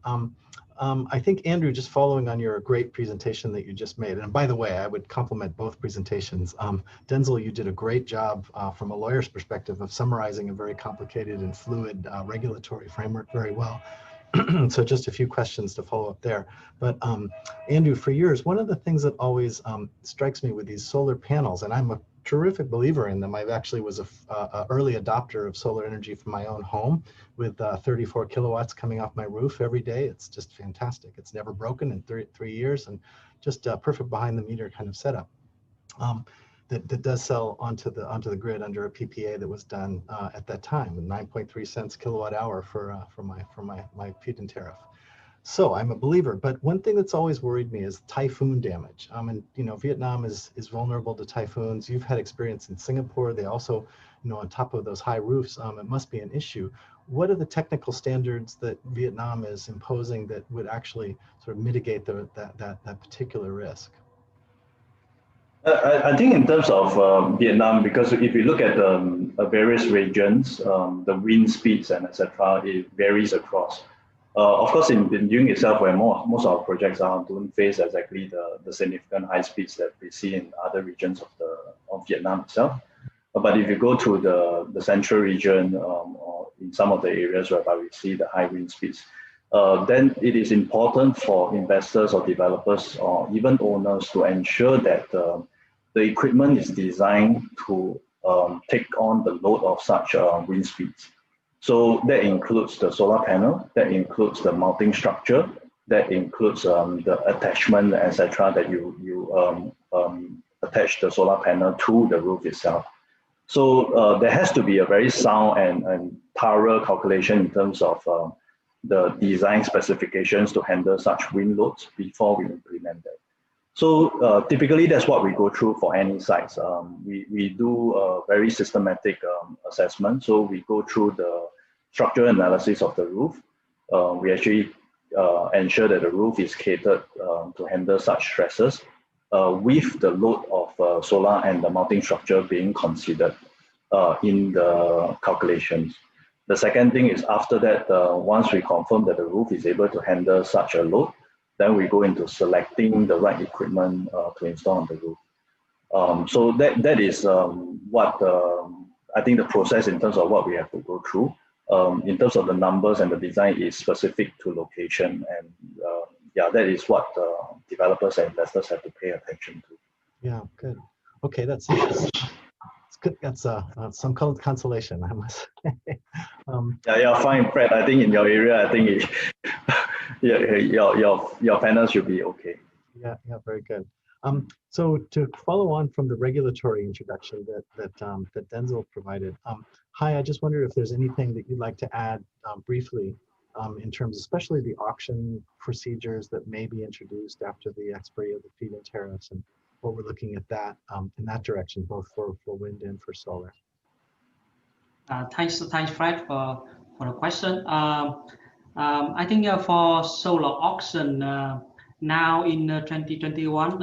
I think, Andrew, just following on your great presentation that you just made, and by the way, I would compliment both presentations. Denzel, you did a great job from a lawyer's perspective of summarizing a very complicated and fluid regulatory framework very well. So just a few questions to follow up there. But Andrew, for yours, one of the things that always strikes me with these solar panels, and I'm a terrific believer in them. I actually was a early adopter of solar energy for my own home with 34 kilowatts coming off my roof every day. It's just fantastic. It's never broken in 3 years, and just a perfect behind the meter kind of setup. That does sell onto the grid under a PPA that was done at that time, 9.3 cents kilowatt hour for my feed-in tariff. So I'm a believer, but one thing that's always worried me is typhoon damage. And Vietnam is vulnerable to typhoons. You've had experience in Singapore. They also, on top of those high roofs, it must be an issue. What are the technical standards that Vietnam is imposing that would actually sort of mitigate that particular risk? I think in terms of Vietnam, because if you look at various regions, the wind speeds and etc., it varies across. Of course, in Yung itself, where most of our projects don't face exactly the significant high speeds that we see in other regions of Vietnam itself. But if you go to the central region or in some of the areas whereby we see the high wind speeds, then it is important for investors or developers or even owners to ensure that the equipment is designed to take on the load of such wind speeds. So that includes the solar panel, that includes the mounting structure, that includes the attachment, etc., that you attach the solar panel to the roof itself. So there has to be a very sound and thorough calculation in terms of the design specifications to handle such wind loads before we implement that. So typically that's what we go through for any sites. We do a very systematic assessment. So we go through the structural analysis of the roof. We actually ensure that the roof is catered to handle such stresses with the load of solar and the mounting structure being considered in the calculations. The second thing is after that, once we confirm that the roof is able to handle such a load, then we go into selecting the right equipment to install on the roof. So that is what I think the process in terms of what we have to go through. In terms of the numbers and the design is specific to location, and yeah, that is what developers and investors have to pay attention to. Yeah, good. Okay, that's good. That's some consolation, I must say. Yeah, fine, Fred. I think in your area, I think your panel should be okay. Yeah, very good. So to follow on from the regulatory introduction that Denzel provided, hi, I just wondered if there's anything that you'd like to add briefly in terms, especially the auction procedures that may be introduced after the expiry of the feed-in tariffs, and what we're looking at that in that direction, both for wind and for solar. Thanks, Fred, for the question. I think for solar auction, now in 2021,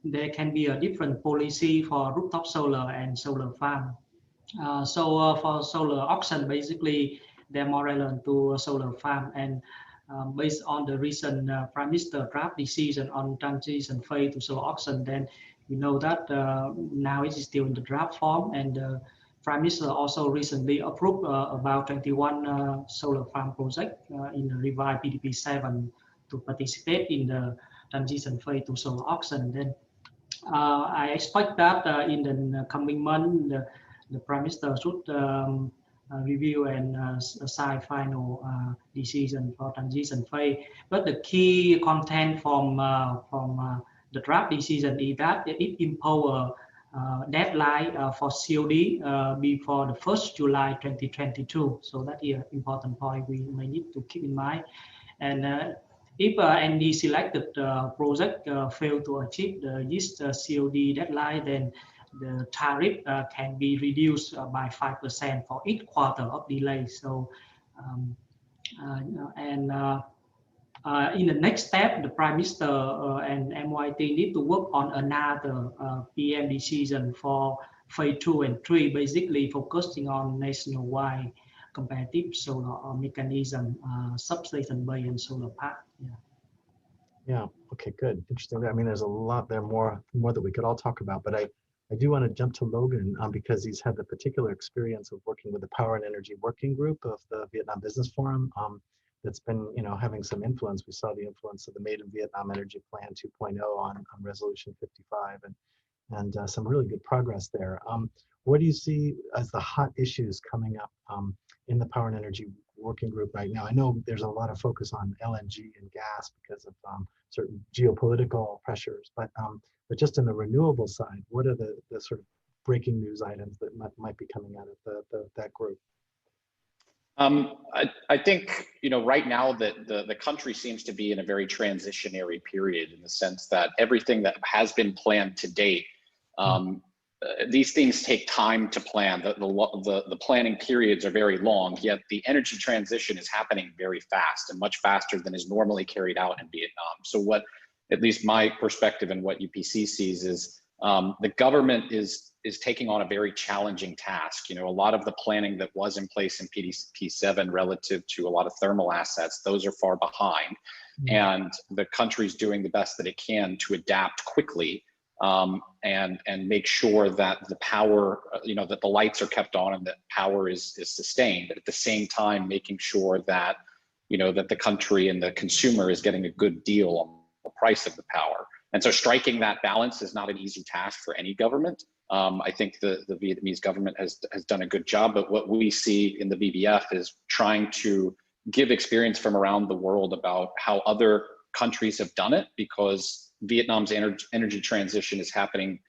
there can be a different policy for rooftop solar and solar farm. So for solar auction, basically, they're more relevant to a solar farm. And based on the recent Prime Minister draft decision on transition phase to solar auction, then we know that now it is still in the draft form. And Prime Minister also recently approved about 21 solar farm projects in the revised PDP 7 to participate in the transition phase to solar auction. Then I expect that in the coming month, the Prime Minister should review and sign final decision for transition phase. But the key content from the draft decision is that it imposes deadline for COD before the 1st July 2022. So that is an important point we may need to keep in mind. And if any selected project fail to achieve this COD deadline, then the tariff can be reduced by 5% for each quarter of delay. So in the next step, the Prime Minister and MYT need to work on another PM decision for phase 2 and 3, basically focusing on nationwide competitive solar mechanism, substation bay and solar park. Yeah. Yeah. Okay. Good. Interesting. I mean, there's a lot there, more that we could all talk about. But I do want to jump to Logan because he's had the particular experience of working with the Power and Energy Working Group of the Vietnam Business Forum. That's been, having some influence. We saw the influence of the Made in Vietnam Energy Plan 2.0 on Resolution 55 and some really good progress there. What do you see as the hot issues coming up in the Power and Energy Working Group right now? I know there's a lot of focus on LNG and gas because of certain geopolitical pressures, but just in the renewable side, what are the sort of breaking news items that might be coming out of that group? I think, right now that the country seems to be in a very transitionary period in the sense that everything that has been planned to date, these things take time to plan. The planning periods are very long, yet the energy transition is happening very fast and much faster than is normally carried out in Vietnam. So what, at least my perspective and what UPC sees is the government is taking on a very challenging task. A lot of the planning that was in place in PDP7 relative to a lot of thermal assets, those are far behind. And the country's doing the best that it can to adapt quickly and make sure that the power, that the lights are kept on and that power is sustained, but at the same time making sure that, that the country and the consumer is getting a good deal on the price of the power. And so striking that balance is not an easy task for any government. I think the Vietnamese government has done a good job, but what we see in the VBF is trying to give experience from around the world about how other countries have done it, because Vietnam's energy transition is happening,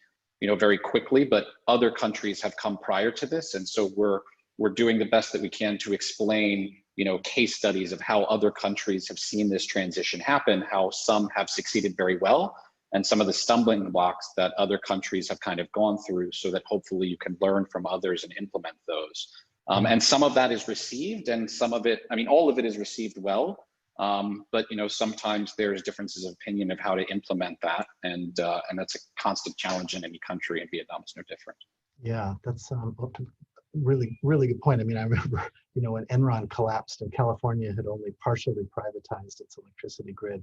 very quickly, but other countries have come prior to this. And so we're doing the best that we can to explain, case studies of how other countries have seen this transition happen, how some have succeeded very well, and some of the stumbling blocks that other countries have kind of gone through, so that hopefully you can learn from others and implement those. And some of that is received, and some of it, all of it is received well. But sometimes there's differences of opinion of how to implement that, and that's a constant challenge in any country, and Vietnam is no different. Yeah, that's really good point. I remember, when Enron collapsed and California had only partially privatized its electricity grid,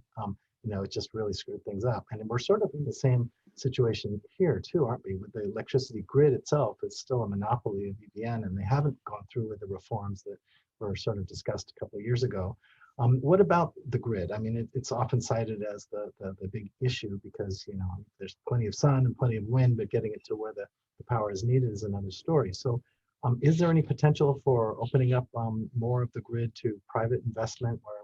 it just really screwed things up. And we're sort of in the same situation here too, aren't we? With the electricity grid itself, it's still a monopoly of EVN, and they haven't gone through with the reforms that were sort of discussed a couple of years ago. What about the grid? It's often cited as the big issue because, there's plenty of sun and plenty of wind, but getting it to where the power is needed is another story. So is there any potential for opening up more of the grid to private investment where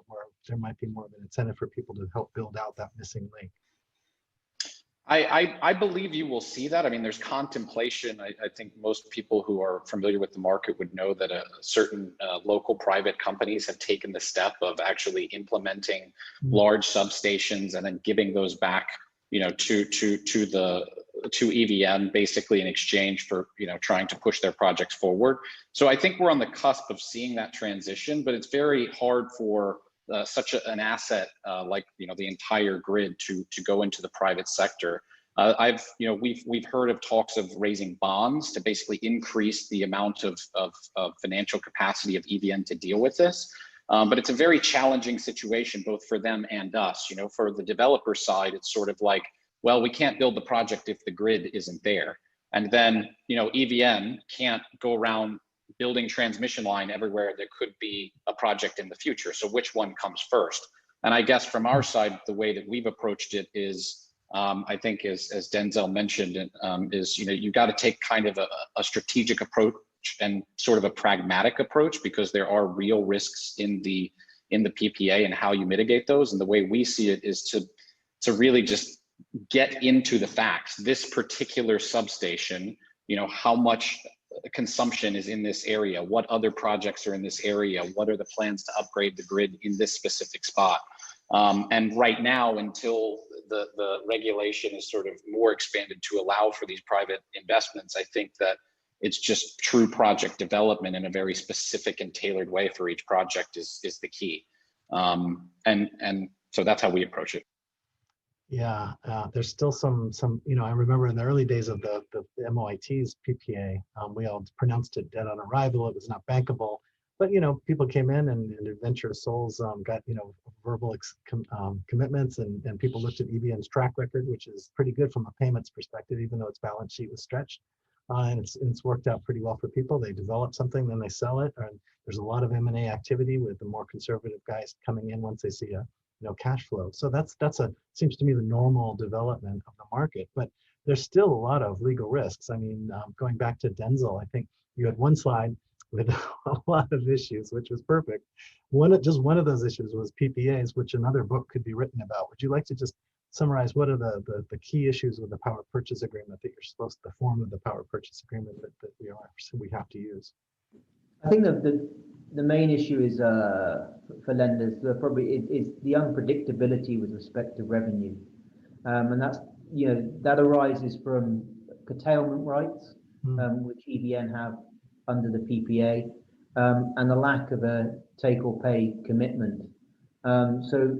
there might be more of an incentive for people to help build out that missing link? I believe you will see that. There's contemplation. I think most people who are familiar with the market would know that certain local private companies have taken the step of actually implementing large substations and then giving those back, to EVN, basically in exchange for, trying to push their projects forward. So I think we're on the cusp of seeing that transition, but it's very hard for such an asset like the entire grid to go into the private sector. We've heard of talks of raising bonds to basically increase the amount of financial capacity of EVN to deal with this. But it's a very challenging situation both for them and us. For the developer side, it's sort of like, well, we can't build the project if the grid isn't there. And then, EVN can't go around building transmission line everywhere there could be a project in the future. So which one comes first? And I guess from our side, the way that we've approached it is, I think as Denzel mentioned, is, you got to take kind of a strategic approach and sort of a pragmatic approach, because there are real risks in the PPA and how you mitigate those. And the way we see it is to really just get into the facts. This particular substation, how much consumption is in this area, what other projects are in this area, what are the plans to upgrade the grid in this specific spot. And right now, until the regulation is sort of more expanded to allow for these private investments, I think that it's just true project development in a very specific and tailored way for each project is the key. And So that's how we approach it. Yeah, there's still some, I remember in the early days of the MOIT's PPA, we all pronounced it dead on arrival. It was not bankable, but, people came in and adventurous souls got, verbal commitments, and people looked at EVN's track record, which is pretty good from a payments perspective, even though its balance sheet was stretched. And it's worked out pretty well for people. They develop something, then they sell it. And there's a lot of M&A activity with the more conservative guys coming in once they see a cash flow. So that's seems to me the normal development of the market. But there's still a lot of legal risks. I mean, going back to Denzel, I think you had one slide with a lot of issues, which was perfect. One of those issues was PPAs, which another book could be written about. Would you like to just summarize what are the key issues with the power purchase agreement that you're supposed to, the form of the power purchase agreement that we have to use? I think the main issue is for lenders probably is the unpredictability with respect to revenue, and that's that arises from curtailment rights, which EVN have under the PPA, and the lack of a take or pay commitment. So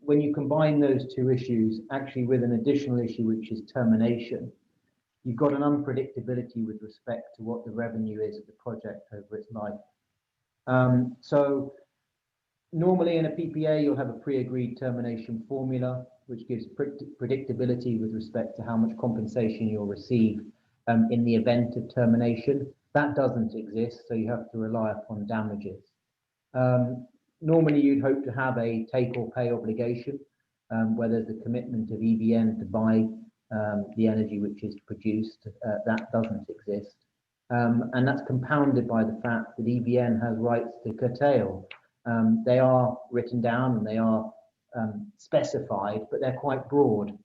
when you combine those two issues, actually with an additional issue which is termination, you've got an unpredictability with respect to what the revenue is of the project over its life. So normally in a PPA, you'll have a pre-agreed termination formula, which gives predictability with respect to how much compensation you'll receive in the event of termination. That doesn't exist, so you have to rely upon damages. Normally, you'd hope to have a take or pay obligation, where there's a commitment of EVN to buy the energy which is produced. That doesn't exist. And that's compounded by the fact that EVN has rights to curtail. They are written down and they are specified, but they're quite broad.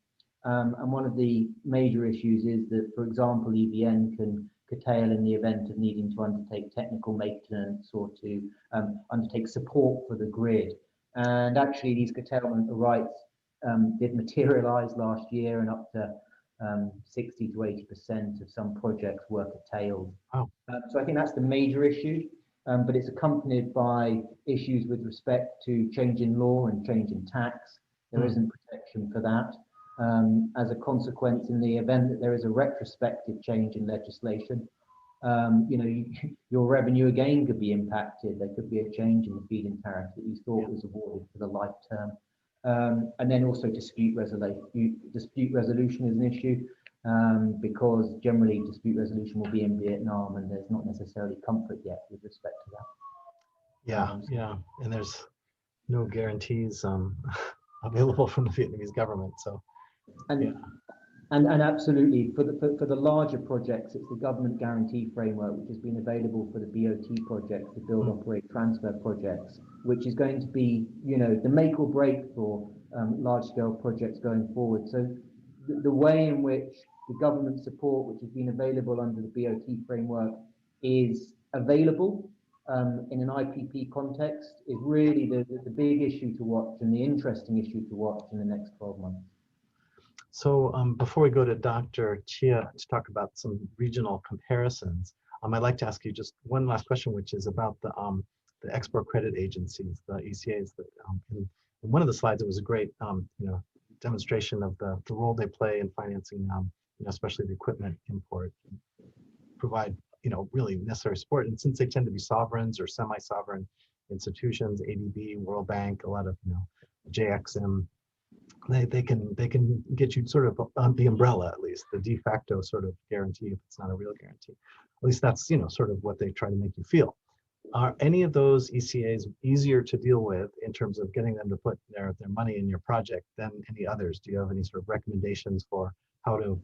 And one of the major issues is that, for example, EVN can curtail in the event of needing to undertake technical maintenance or to undertake support for the grid. And actually, these curtailment rights did materialize last year, and up to 60 to 80% of some projects were curtailed. Wow. So I think that's the major issue, but it's accompanied by issues with respect to change in law and change in tax. There isn't protection for that. As a consequence, in the event that there is a retrospective change in legislation, your revenue again could be impacted. There could be a change in the feed-in tariff that you thought was awarded for the life term. And then also dispute resolution is an issue, because generally dispute resolution will be in Vietnam, and there's not necessarily comfort yet with respect to that. Yeah, and there's no guarantees available from the Vietnamese government. So, and absolutely for the larger projects, it's the government guarantee framework which has been available for the BOT projects, the build, operate, transfer projects, which is going to be the make or break for large scale projects going forward. So the way in which the government support which has been available under the BOT framework is available in an IPP context is really the big issue to watch, and the interesting issue to watch in the next 12 months. So before we go to Dr. Chia to talk about some regional comparisons, I'd like to ask you just one last question, which is about the export credit agencies, the ECAs. That in one of the slides, it was a great demonstration of the role they play in financing, especially the equipment import, and provide really necessary support. And since they tend to be sovereigns or semi-sovereign institutions, ADB, World Bank, a lot of JXM. They can get you sort of on the umbrella, at least the de facto sort of guarantee, if it's not a real guarantee. At least that's sort of what they try to make you feel. Are any of those ECAs easier to deal with in terms of getting them to put their money in your project than any others? Do you have any sort of recommendations for how to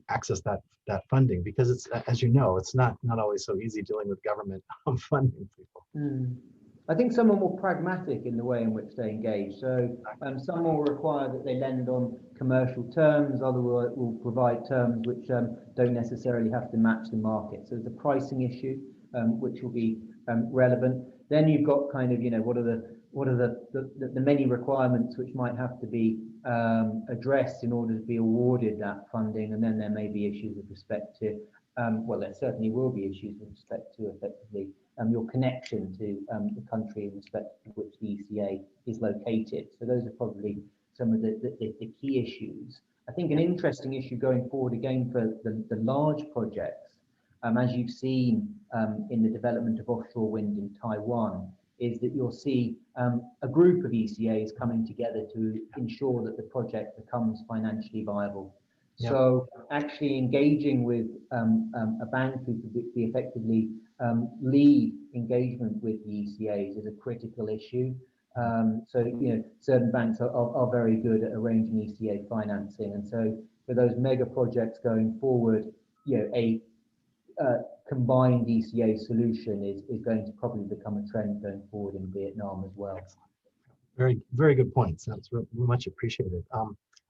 access that funding? Because it's, as you know, it's not always so easy dealing with government funding people. I think some are more pragmatic in the way in which they engage. So some will require that they lend on commercial terms, others will provide terms which don't necessarily have to match the market. So there's a pricing issue which will be relevant. Then you've got kind of what are the many requirements which might have to be addressed in order to be awarded that funding, and then there may be issues with respect to well, there certainly will be issues with respect to effectively your connection to the country in respect to which the ECA is located. So those are probably some of the key issues. I think an interesting issue going forward again for the large projects, as you've seen in the development of offshore wind in Taiwan, is that you'll see a group of ECAs coming together to ensure that the project becomes financially viable. Yep. So actually engaging with a bank who could be effectively lead engagement with the ECAs is a critical issue. So, you know, certain banks are very good at arranging ECA financing. And so for those mega projects going forward, you know, a combined ECA solution is going to probably become a trend going forward in Vietnam as well. Very, very good points. That's much appreciated.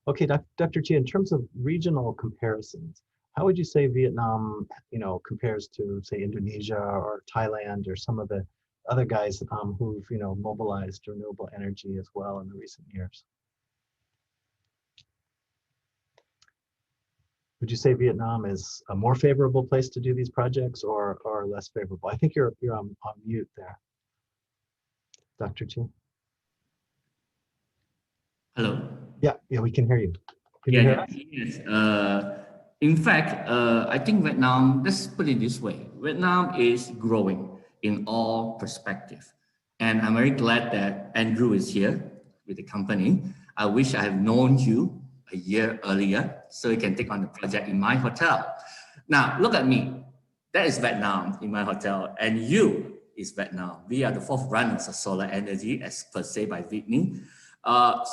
Okay, Dr. Chia, in terms of regional comparisons, how would you say Vietnam, you know, compares to, say, Indonesia or Thailand or some of the other guys who've, you know, mobilized renewable energy as well in the recent years? Would you say Vietnam is a more favorable place to do these projects or less favorable? I think you're on mute there, Dr. Chia. Hello. Yeah, we can hear you. Can you hear us? Yes. In fact, I think Vietnam, let's put it this way, Vietnam is growing in all perspectives. And I'm very glad that Andrew is here with the company. I wish I have known you a year earlier so you can take on the project in my hotel. Now, look at me. That is Vietnam in my hotel, and you is Vietnam. We are the fourth runners of solar energy as per se by Whitney.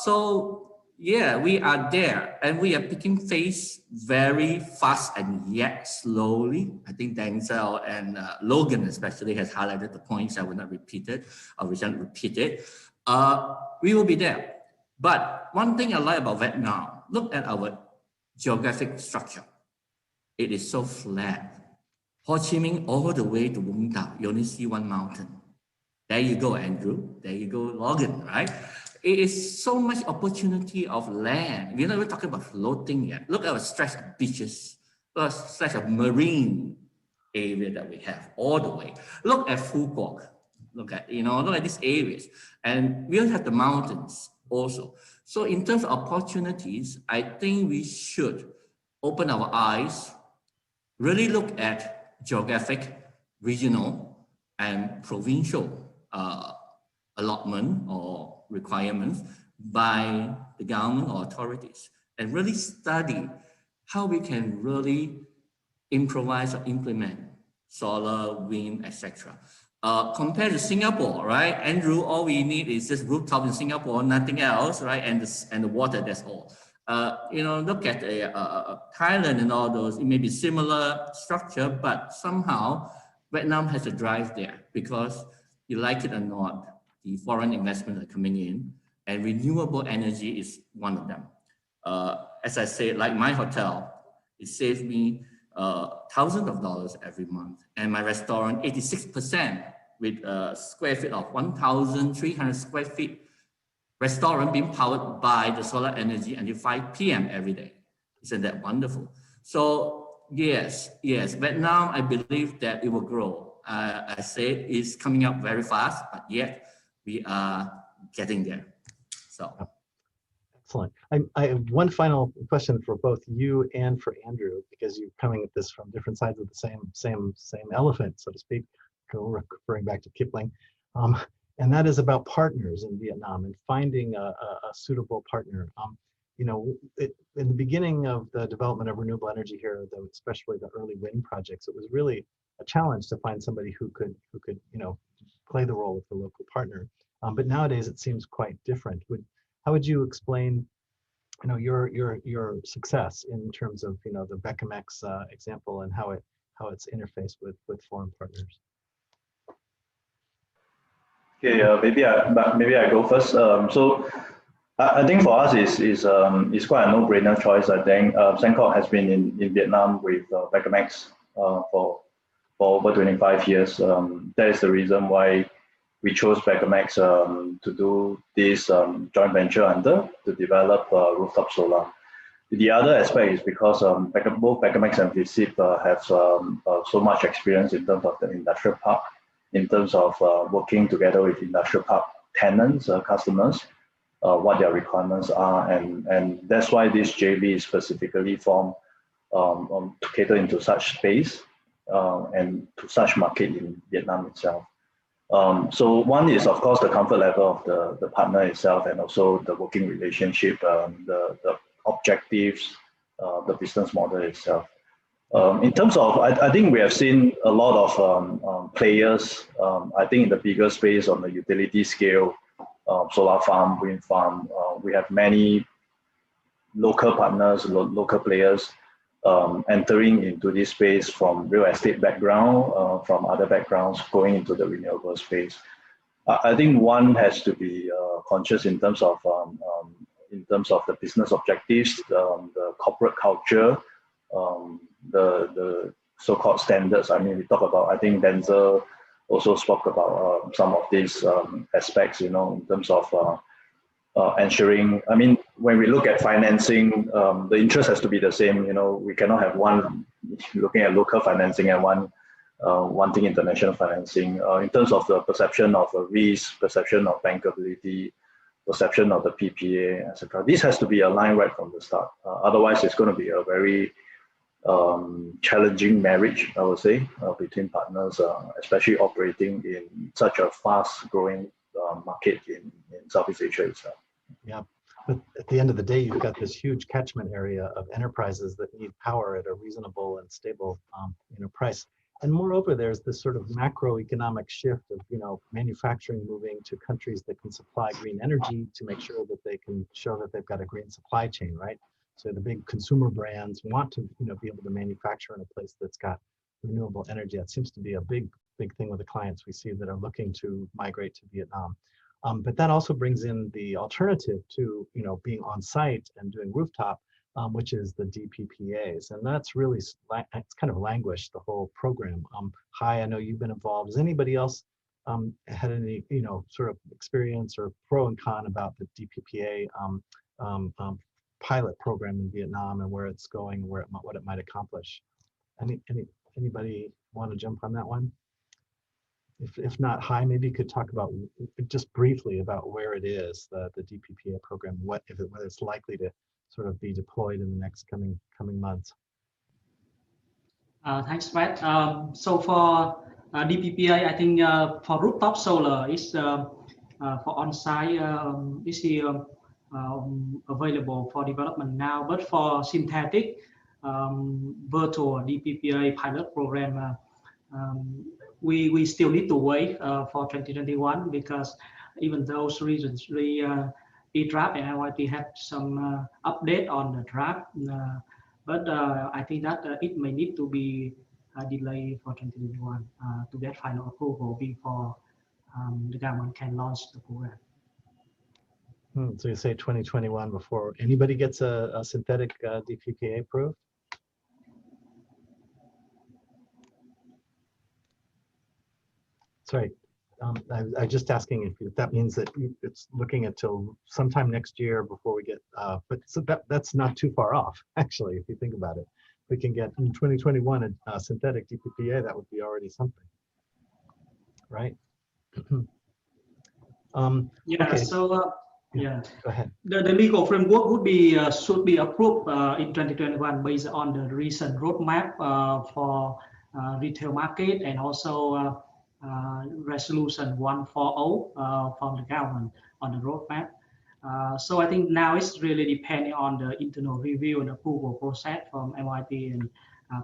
So yeah, we are there and we are picking pace very fast and yet slowly. I think Denzel and Logan especially has highlighted the points. I will not repeat it, or we shall repeat it. We will be there. But one thing I like about Vietnam, look at our geographic structure. It is so flat. Ho Chi Minh all the way to Vũng Tàu, you only see one mountain. There you go, Andrew. There you go, Logan, right? It is so much opportunity of land. We're not even talking about floating yet. Look at our stretch of beaches, a stretch of marine area that we have all the way. Look at Phu Quoc. Look at these areas. And we have the mountains also. So in terms of opportunities, I think we should open our eyes, really look at geographic, regional, and provincial allotment or requirements by the government or authorities, and really study how we can really improvise or implement solar, wind, etc. Compared to Singapore, right? Andrew, all we need is just rooftop in Singapore, nothing else, right? And the water, that's all. Look at Thailand and all those. It may be similar structure, but somehow Vietnam has a drive there because, you like it or not, the foreign investment are coming in, and renewable energy is one of them. As I said, like my hotel, it saves me thousands of dollars every month, and my restaurant 86% with a square feet of 1,300 square feet restaurant being powered by the solar energy until 5 p.m. every day. Isn't that wonderful? So yes, Vietnam, I believe that it will grow. I said it's coming up very fast, but yet we are getting there. So. Excellent. I have one final question for both you and for Andrew, because you're coming at this from different sides of the same elephant, so to speak, referring back to Kipling. And that is about partners in Vietnam and finding a suitable partner. In the beginning of the development of renewable energy here, especially the early wind projects, it was really a challenge to find somebody who could play the role of the local partner. But nowadays it seems quite different. How would you explain, your success in terms of the BECAMEX example and how it's interfaced with foreign partners? Okay, maybe I go first. So I think for us is quite a no-brainer choice. I think Sembcorp has been in Vietnam with BECAMEX for over 25 years. That is the reason why we chose BECAMEX to do this joint venture under to develop rooftop solar. The other aspect is because both BECAMEX and VSSES have so much experience in terms of the industrial park, in terms of working together with industrial park tenants, customers, what their requirements are, and that's why this JV is specifically formed to cater into such space and to such market in Vietnam itself. So one is, of course, the comfort level of the partner itself, and also the working relationship, the objectives, the business model itself. In terms of, I think we have seen a lot of players, I think in the bigger space on the utility scale, solar farm, wind farm, we have many local partners, local players entering into this space from real estate background, from other backgrounds, going into the renewable space. I think one has to be conscious in terms of the business objectives, the corporate culture, the so-called standards. I mean, we talk about, I think Denzel also spoke about some of these aspects, you know, in terms of ensuring, I mean, when we look at financing, the interest has to be the same. You know, we cannot have one looking at local financing and one wanting international financing. In terms of the perception of a risk, perception of bankability, perception of the PPA, etc. This has to be aligned right from the start. Otherwise, it's going to be a very challenging marriage, I would say, between partners, especially operating in such a fast-growing market in Southeast Asia itself. Yeah, but at the end of the day, you've got this huge catchment area of enterprises that need power at a reasonable and stable, price. And moreover, there's this sort of macroeconomic shift of, manufacturing moving to countries that can supply green energy to make sure that they can show that they've got a green supply chain, right? So the big consumer brands want to, be able to manufacture in a place that's got renewable energy. That seems to be a big thing with the clients we see that are looking to migrate to Vietnam. But that also brings in the alternative to, being on site and doing rooftop, which is the DPPAs. And that's really, it's kind of languished, the whole program. Hai, I know you've been involved. Has anybody else had any, sort of experience or pro and con about the DPPA pilot program in Vietnam and where it's going, what it might accomplish? Anybody want to jump on that one? If not, Hai, maybe you could talk about just briefly about where it is, the DPPA program, whether it's likely to sort of be deployed in the next coming months. Thanks, Fred. So for DPPA, I think for rooftop solar is for on-site is available for development now, but for synthetic virtual DPPA pilot program, we still need to wait for 2021, because even those recently draft and NYT had some update on the draft, but I think that it may need to be delayed for 2021 to get final approval before the government can launch the program. So you say 2021 before anybody gets a synthetic DPPA approved? Sorry, I was just asking if that means that it's looking until sometime next year before we get, but so that's not too far off, actually, if you think about it. We can get in 2021 a synthetic DPPA, that would be already something, right? Yeah, okay. So yeah, go ahead. The legal framework would be should be approved in 2021 based on the recent roadmap for retail market, and also resolution 140 from the government on the roadmap. So I think now it's really depending on the internal review and approval process from MIT and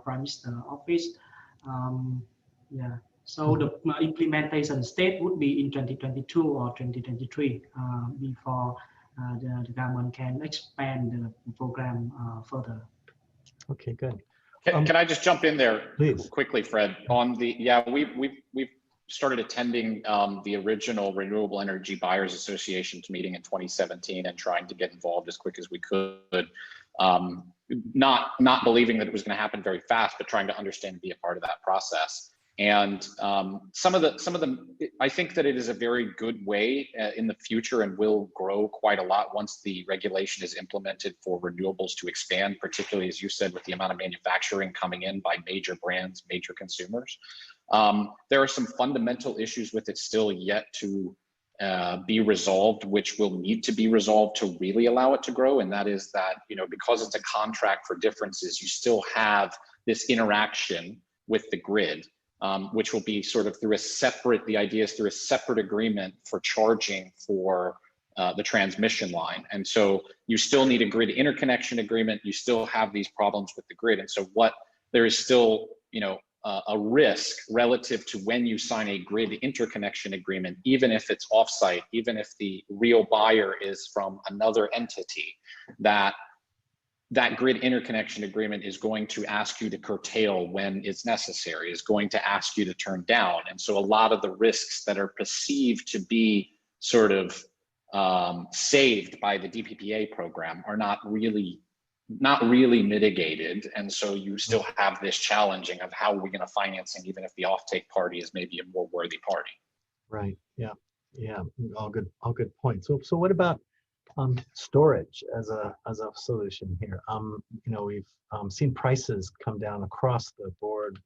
Prime Minister Office. Yeah. So the implementation state would be in 2022 or 2023 before the government can expand the program further. Okay, good. Can I just jump in there please quickly, Fred? On the we've started attending the original Renewable Energy Buyers Association's meeting in 2017 and trying to get involved as quick as we could. Not believing that it was going to happen very fast, but trying to understand and be a part of that process. And some of them, I think that it is a very good way in the future and will grow quite a lot once the regulation is implemented for renewables to expand, particularly, as you said, with the amount of manufacturing coming in by major brands, major consumers. There are some fundamental issues with it still yet to be resolved, which will need to be resolved to really allow it to grow. And that is that, because it's a contract for differences, you still have this interaction with the grid, which will be sort of through the idea is through a separate agreement for charging for the transmission line. And so you still need a grid interconnection agreement. You still have these problems with the grid. And so there is still, a risk relative to when you sign a grid interconnection agreement, even if it's offsite, even if the real buyer is from another entity, that grid interconnection agreement is going to ask you to curtail when it's necessary, is going to ask you to turn down. And so a lot of the risks that are perceived to be sort of saved by the DPPA program are not really mitigated. And so you still have this challenging of how are we going to finance it, even if the offtake party is maybe a more worthy party. Right. Yeah. All good points. So what about storage as a solution here? We've seen prices come down across the board,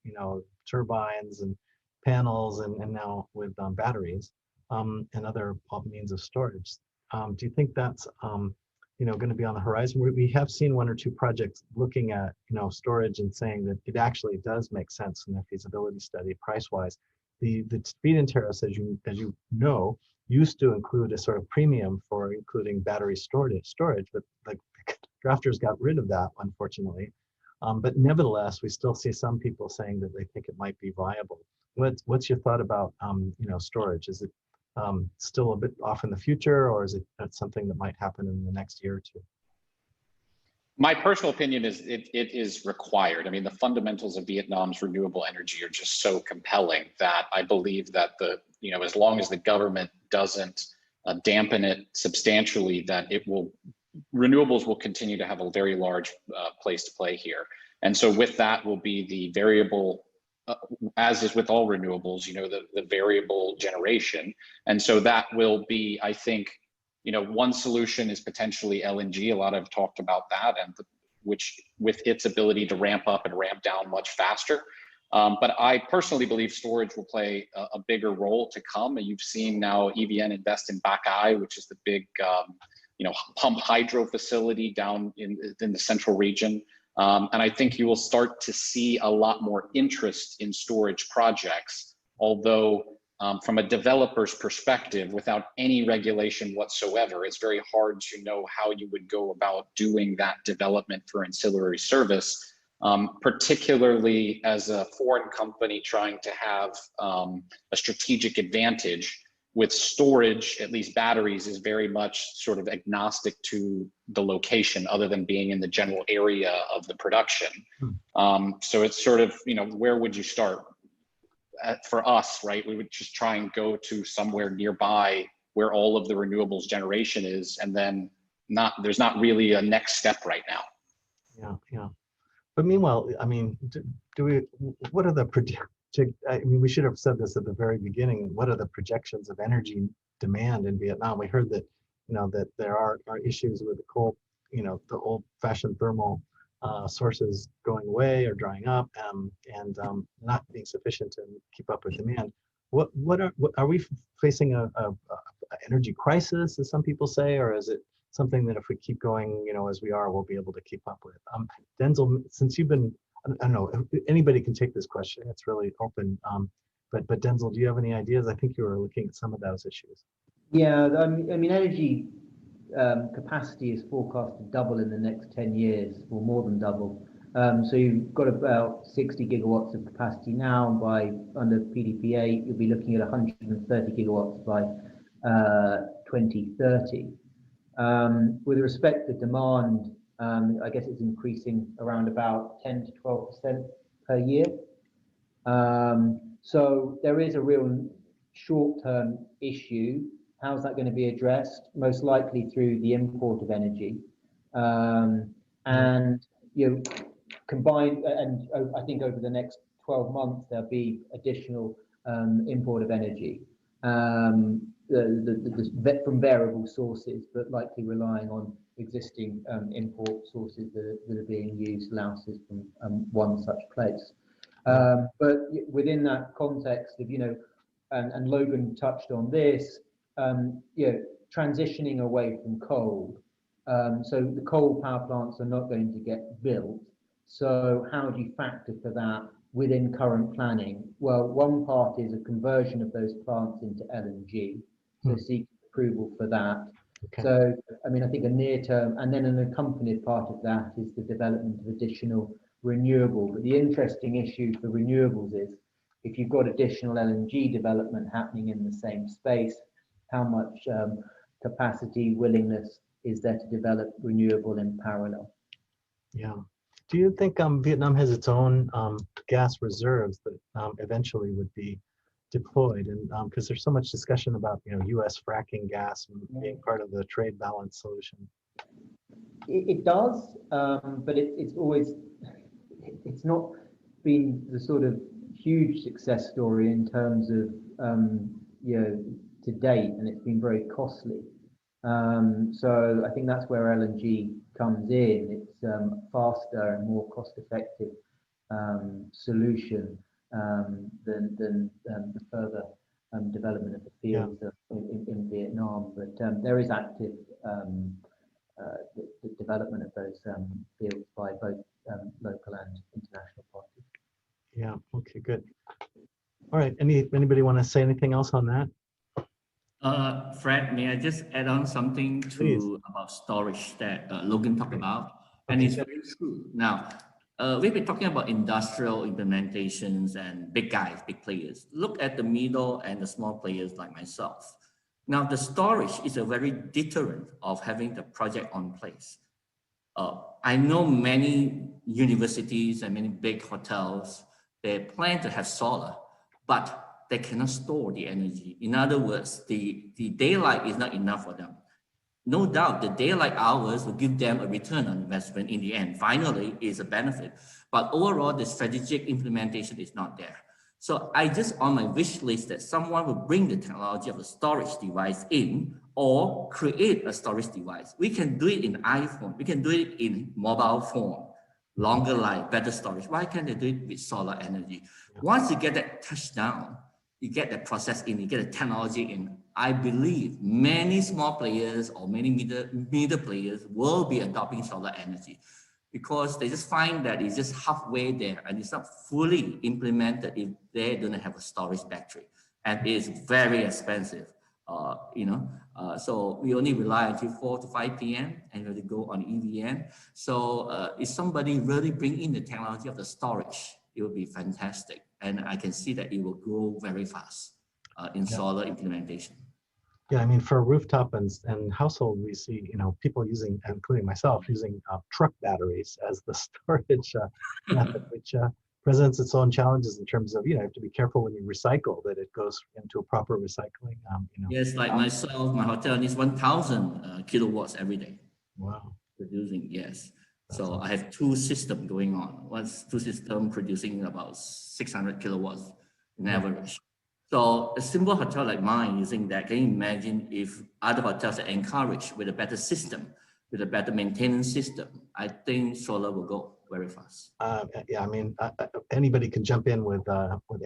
turbines and panels and now with batteries and other means of storage. Do you think that's going to be on the horizon? We have seen one or two projects looking at storage and saying that it actually does make sense in their feasibility study price-wise. The feed-in tariffs, as you know, used to include a sort of premium for including battery storage, but like drafters got rid of that, unfortunately. But nevertheless, we still see some people saying that they think it might be viable. What's your thought about storage? Is it still a bit off in the future, or is it something that might happen in the next year or two? My personal opinion is it is required. I mean, the fundamentals of Vietnam's renewable energy are just so compelling that I believe that as long as the government doesn't dampen it substantially, that renewables will continue to have a very large place to play here. And so with that will be the variable, as is with all renewables, the variable generation. And so that will be, I think, one solution is potentially LNG. A lot have talked about that, and which with its ability to ramp up and ramp down much faster. But I personally believe storage will play a bigger role to come. You've seen now EVN invest in Bac Ai, which is the big, pump hydro facility down in the central region. And I think you will start to see a lot more interest in storage projects, although from a developer's perspective, without any regulation whatsoever, it's very hard to know how you would go about doing that development for ancillary service, particularly as a foreign company trying to have a strategic advantage. With storage, at least batteries, is very much sort of agnostic to the location other than being in the general area of the production. So it's sort of, where would you start? For us, right, we would just try and go to somewhere nearby where all of the renewables generation is, and then there's not really a next step right now. Yeah. But meanwhile, I mean, what are the we should have said this at the very beginning. What are the projections of energy demand in Vietnam? We heard that, that there are issues with the coal, the old-fashioned thermal sources going away or drying up, and not being sufficient to keep up with demand. Are we facing a energy crisis, as some people say, or is it something that if we keep going, as we are, we'll be able to keep up with? Denzel, since you've been, I don't know, anybody can take this question. It's really open. But Denzel, do you have any ideas? I think you were looking at some of those issues. Yeah, I mean, energy capacity is forecast to double in the next 10 years, or more than double. So you've got about 60 gigawatts of capacity now. Under PDPA, you'll be looking at 130 gigawatts by 2030. With respect to demand, I guess it's increasing around about 10 to 12% per year. So there is a real short-term issue. How's that going to be addressed? Most likely through the import of energy, and combined. And I think over the next 12 months there'll be additional import of energy from variable sources, but likely relying on existing import sources that are being used, Laos is from one such place. But within that context of and Logan touched on this. transitioning away from coal. So the coal power plants are not going to get built. So how do you factor for that within current planning? Well, one part is a conversion of those plants into LNG. So seek approval for that. Okay. So, I mean, I think a near term, and then an accompanied part of that is the development of additional renewable. But the interesting issue for renewables is if you've got additional LNG development happening in the same space, how much capacity, willingness is there to develop renewable in parallel? Yeah. Do you think Vietnam has its own gas reserves that eventually would be deployed? And because there's so much discussion about U.S. fracking gas and being part of the trade balance solution. It does, but it's not been the sort of huge success story in terms of to date, and it's been very costly. So I think that's where LNG comes in. It's a faster and more cost-effective solution than the further development of the fields in Vietnam. But there is active the development of those fields by both local and international parties. Yeah. Okay. Good. All right. Anybody want to say anything else on that? Fred, may I just add on something about storage that Logan talked about? And it's very true. Now, we've been talking about industrial implementations and big guys, big players. Look at the middle and the small players like myself. Now, the storage is a very deterrent of having the project on place. I know many universities and many big hotels, they plan to have solar, but they cannot store the energy. In other words, the daylight is not enough for them. No doubt the daylight hours will give them a return on investment in the end. Finally, it's a benefit. But overall, the strategic implementation is not there. So I just on my wish list that someone will bring the technology of a storage device in or create a storage device. We can do it in iPhone. We can do it in mobile phone. Longer life, better storage. Why can't they do it with solar energy? Once you get that touchdown, you get the process in, you get the technology in, I believe many small players or many middle players will be adopting solar energy because they just find that it's just halfway there and it's not fully implemented if they don't have a storage battery. And it is very expensive, so we only rely until 4 to 5 p.m. and really go on EVN. So if somebody really bring in the technology of the storage, it will be fantastic. And I can see that it will grow very fast in solar implementation. Yeah, I mean, for rooftop and household, we see, people using, including myself, using truck batteries as the storage method, which presents its own challenges in terms of, you have to be careful when you recycle that it goes into a proper recycling. Yes, like myself, my hotel needs 1,000 kilowatts every day. Wow. Producing, yes. That's so awesome. I have two systems going on. Two systems producing about 600 kilowatts in average. So a simple hotel like mine using that, can you imagine if other hotels are encouraged with a better system, with a better maintenance system? I think solar will go very fast. Yeah, I mean, anybody can jump in with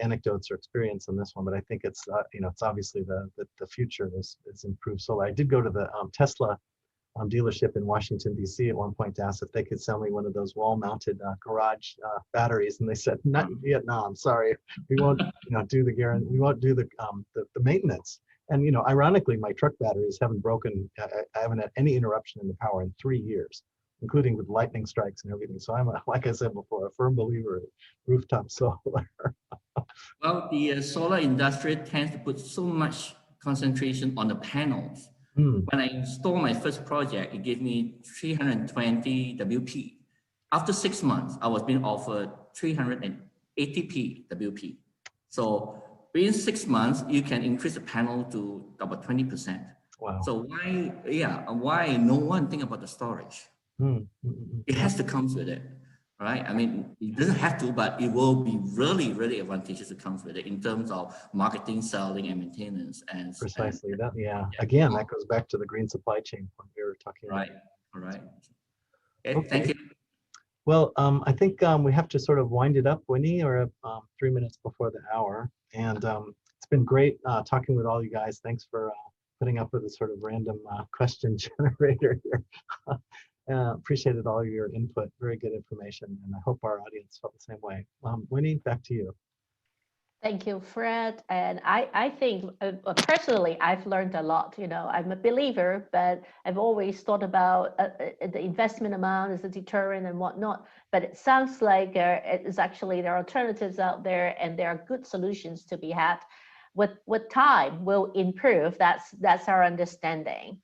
anecdotes or experience on this one, but I think it's it's obviously the future is improved solar. I did go to the Tesla dealership in Washington, D.C. at one point to ask if they could sell me one of those wall-mounted garage batteries, and they said, "Not in Vietnam, sorry, we won't, do the guarantee, we won't do the maintenance." And ironically, my truck batteries haven't broken. I haven't had any interruption in the power in 3 years, including with lightning strikes and everything. So I'm, like I said before, a firm believer in rooftop solar. Well, the solar industry tends to put so much concentration on the panels. When I installed my first project, it gave me 320 WP. After 6 months, I was being offered 380p WP. So within 6 months, you can increase the panel to about 20%. Wow. So why no one think about the storage? It has to come with it, right? I mean, it doesn't have to, but it will be really, really advantageous to come with it in terms of marketing, selling, and maintenance. And precisely that, Again, that goes back to the green supply chain point we were talking about. Right. All right. Okay. Thank you. Well, I think we have to sort of wind it up, Winnie, or 3 minutes before the hour. And it's been great talking with all you guys. Thanks for putting up with a sort of random question generator here. Appreciated all your input, very good information, and I hope our audience felt the same way. Winnie, back to you. Thank you, Fred. And I think personally, I've learned a lot. You know, I'm a believer, but I've always thought about the investment amount as a deterrent and whatnot. But it sounds like it is actually there are alternatives out there, and there are good solutions to be had. With time, will improve. That's our understanding.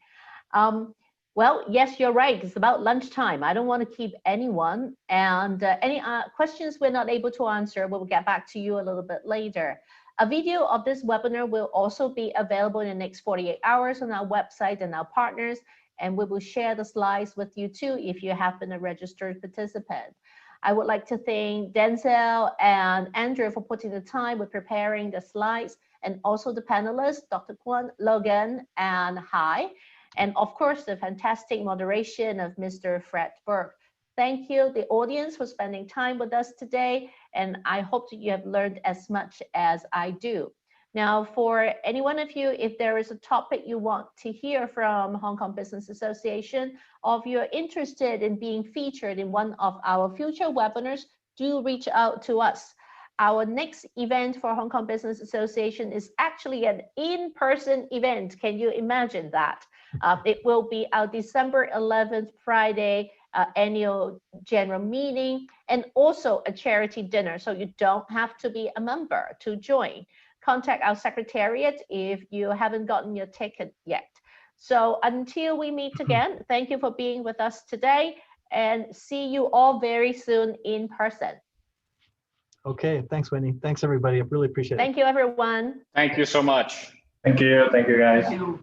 Well, yes, you're right. It's about lunchtime. I don't want to keep anyone. And any questions we're not able to answer, we'll get back to you a little bit later. A video of this webinar will also be available in the next 48 hours on our website and our partners. And we will share the slides with you too if you have been a registered participant. I would like to thank Denzel and Andrew for putting the time with preparing the slides, and also the panelists, Dr. Kwon, Logan, and Hai. And of course, the fantastic moderation of Mr. Fred Burke. Thank you, the audience, for spending time with us today. And I hope that you have learned as much as I do. Now, for any one of you, if there is a topic you want to hear from Hong Kong Business Association, or if you're interested in being featured in one of our future webinars, do reach out to us. Our next event for Hong Kong Business Association is actually an in-person event. Can you imagine that? It will be our December 11th, Friday, annual general meeting, and also a charity dinner. So you don't have to be a member to join. Contact our secretariat if you haven't gotten your ticket yet. So until we meet again, thank you for being with us today, and see you all very soon in person. Okay, thanks, Winnie. Thanks, everybody. I really appreciate it. Thank you, everyone. Thank you so much. Thank you. Thank you, guys. Thank you.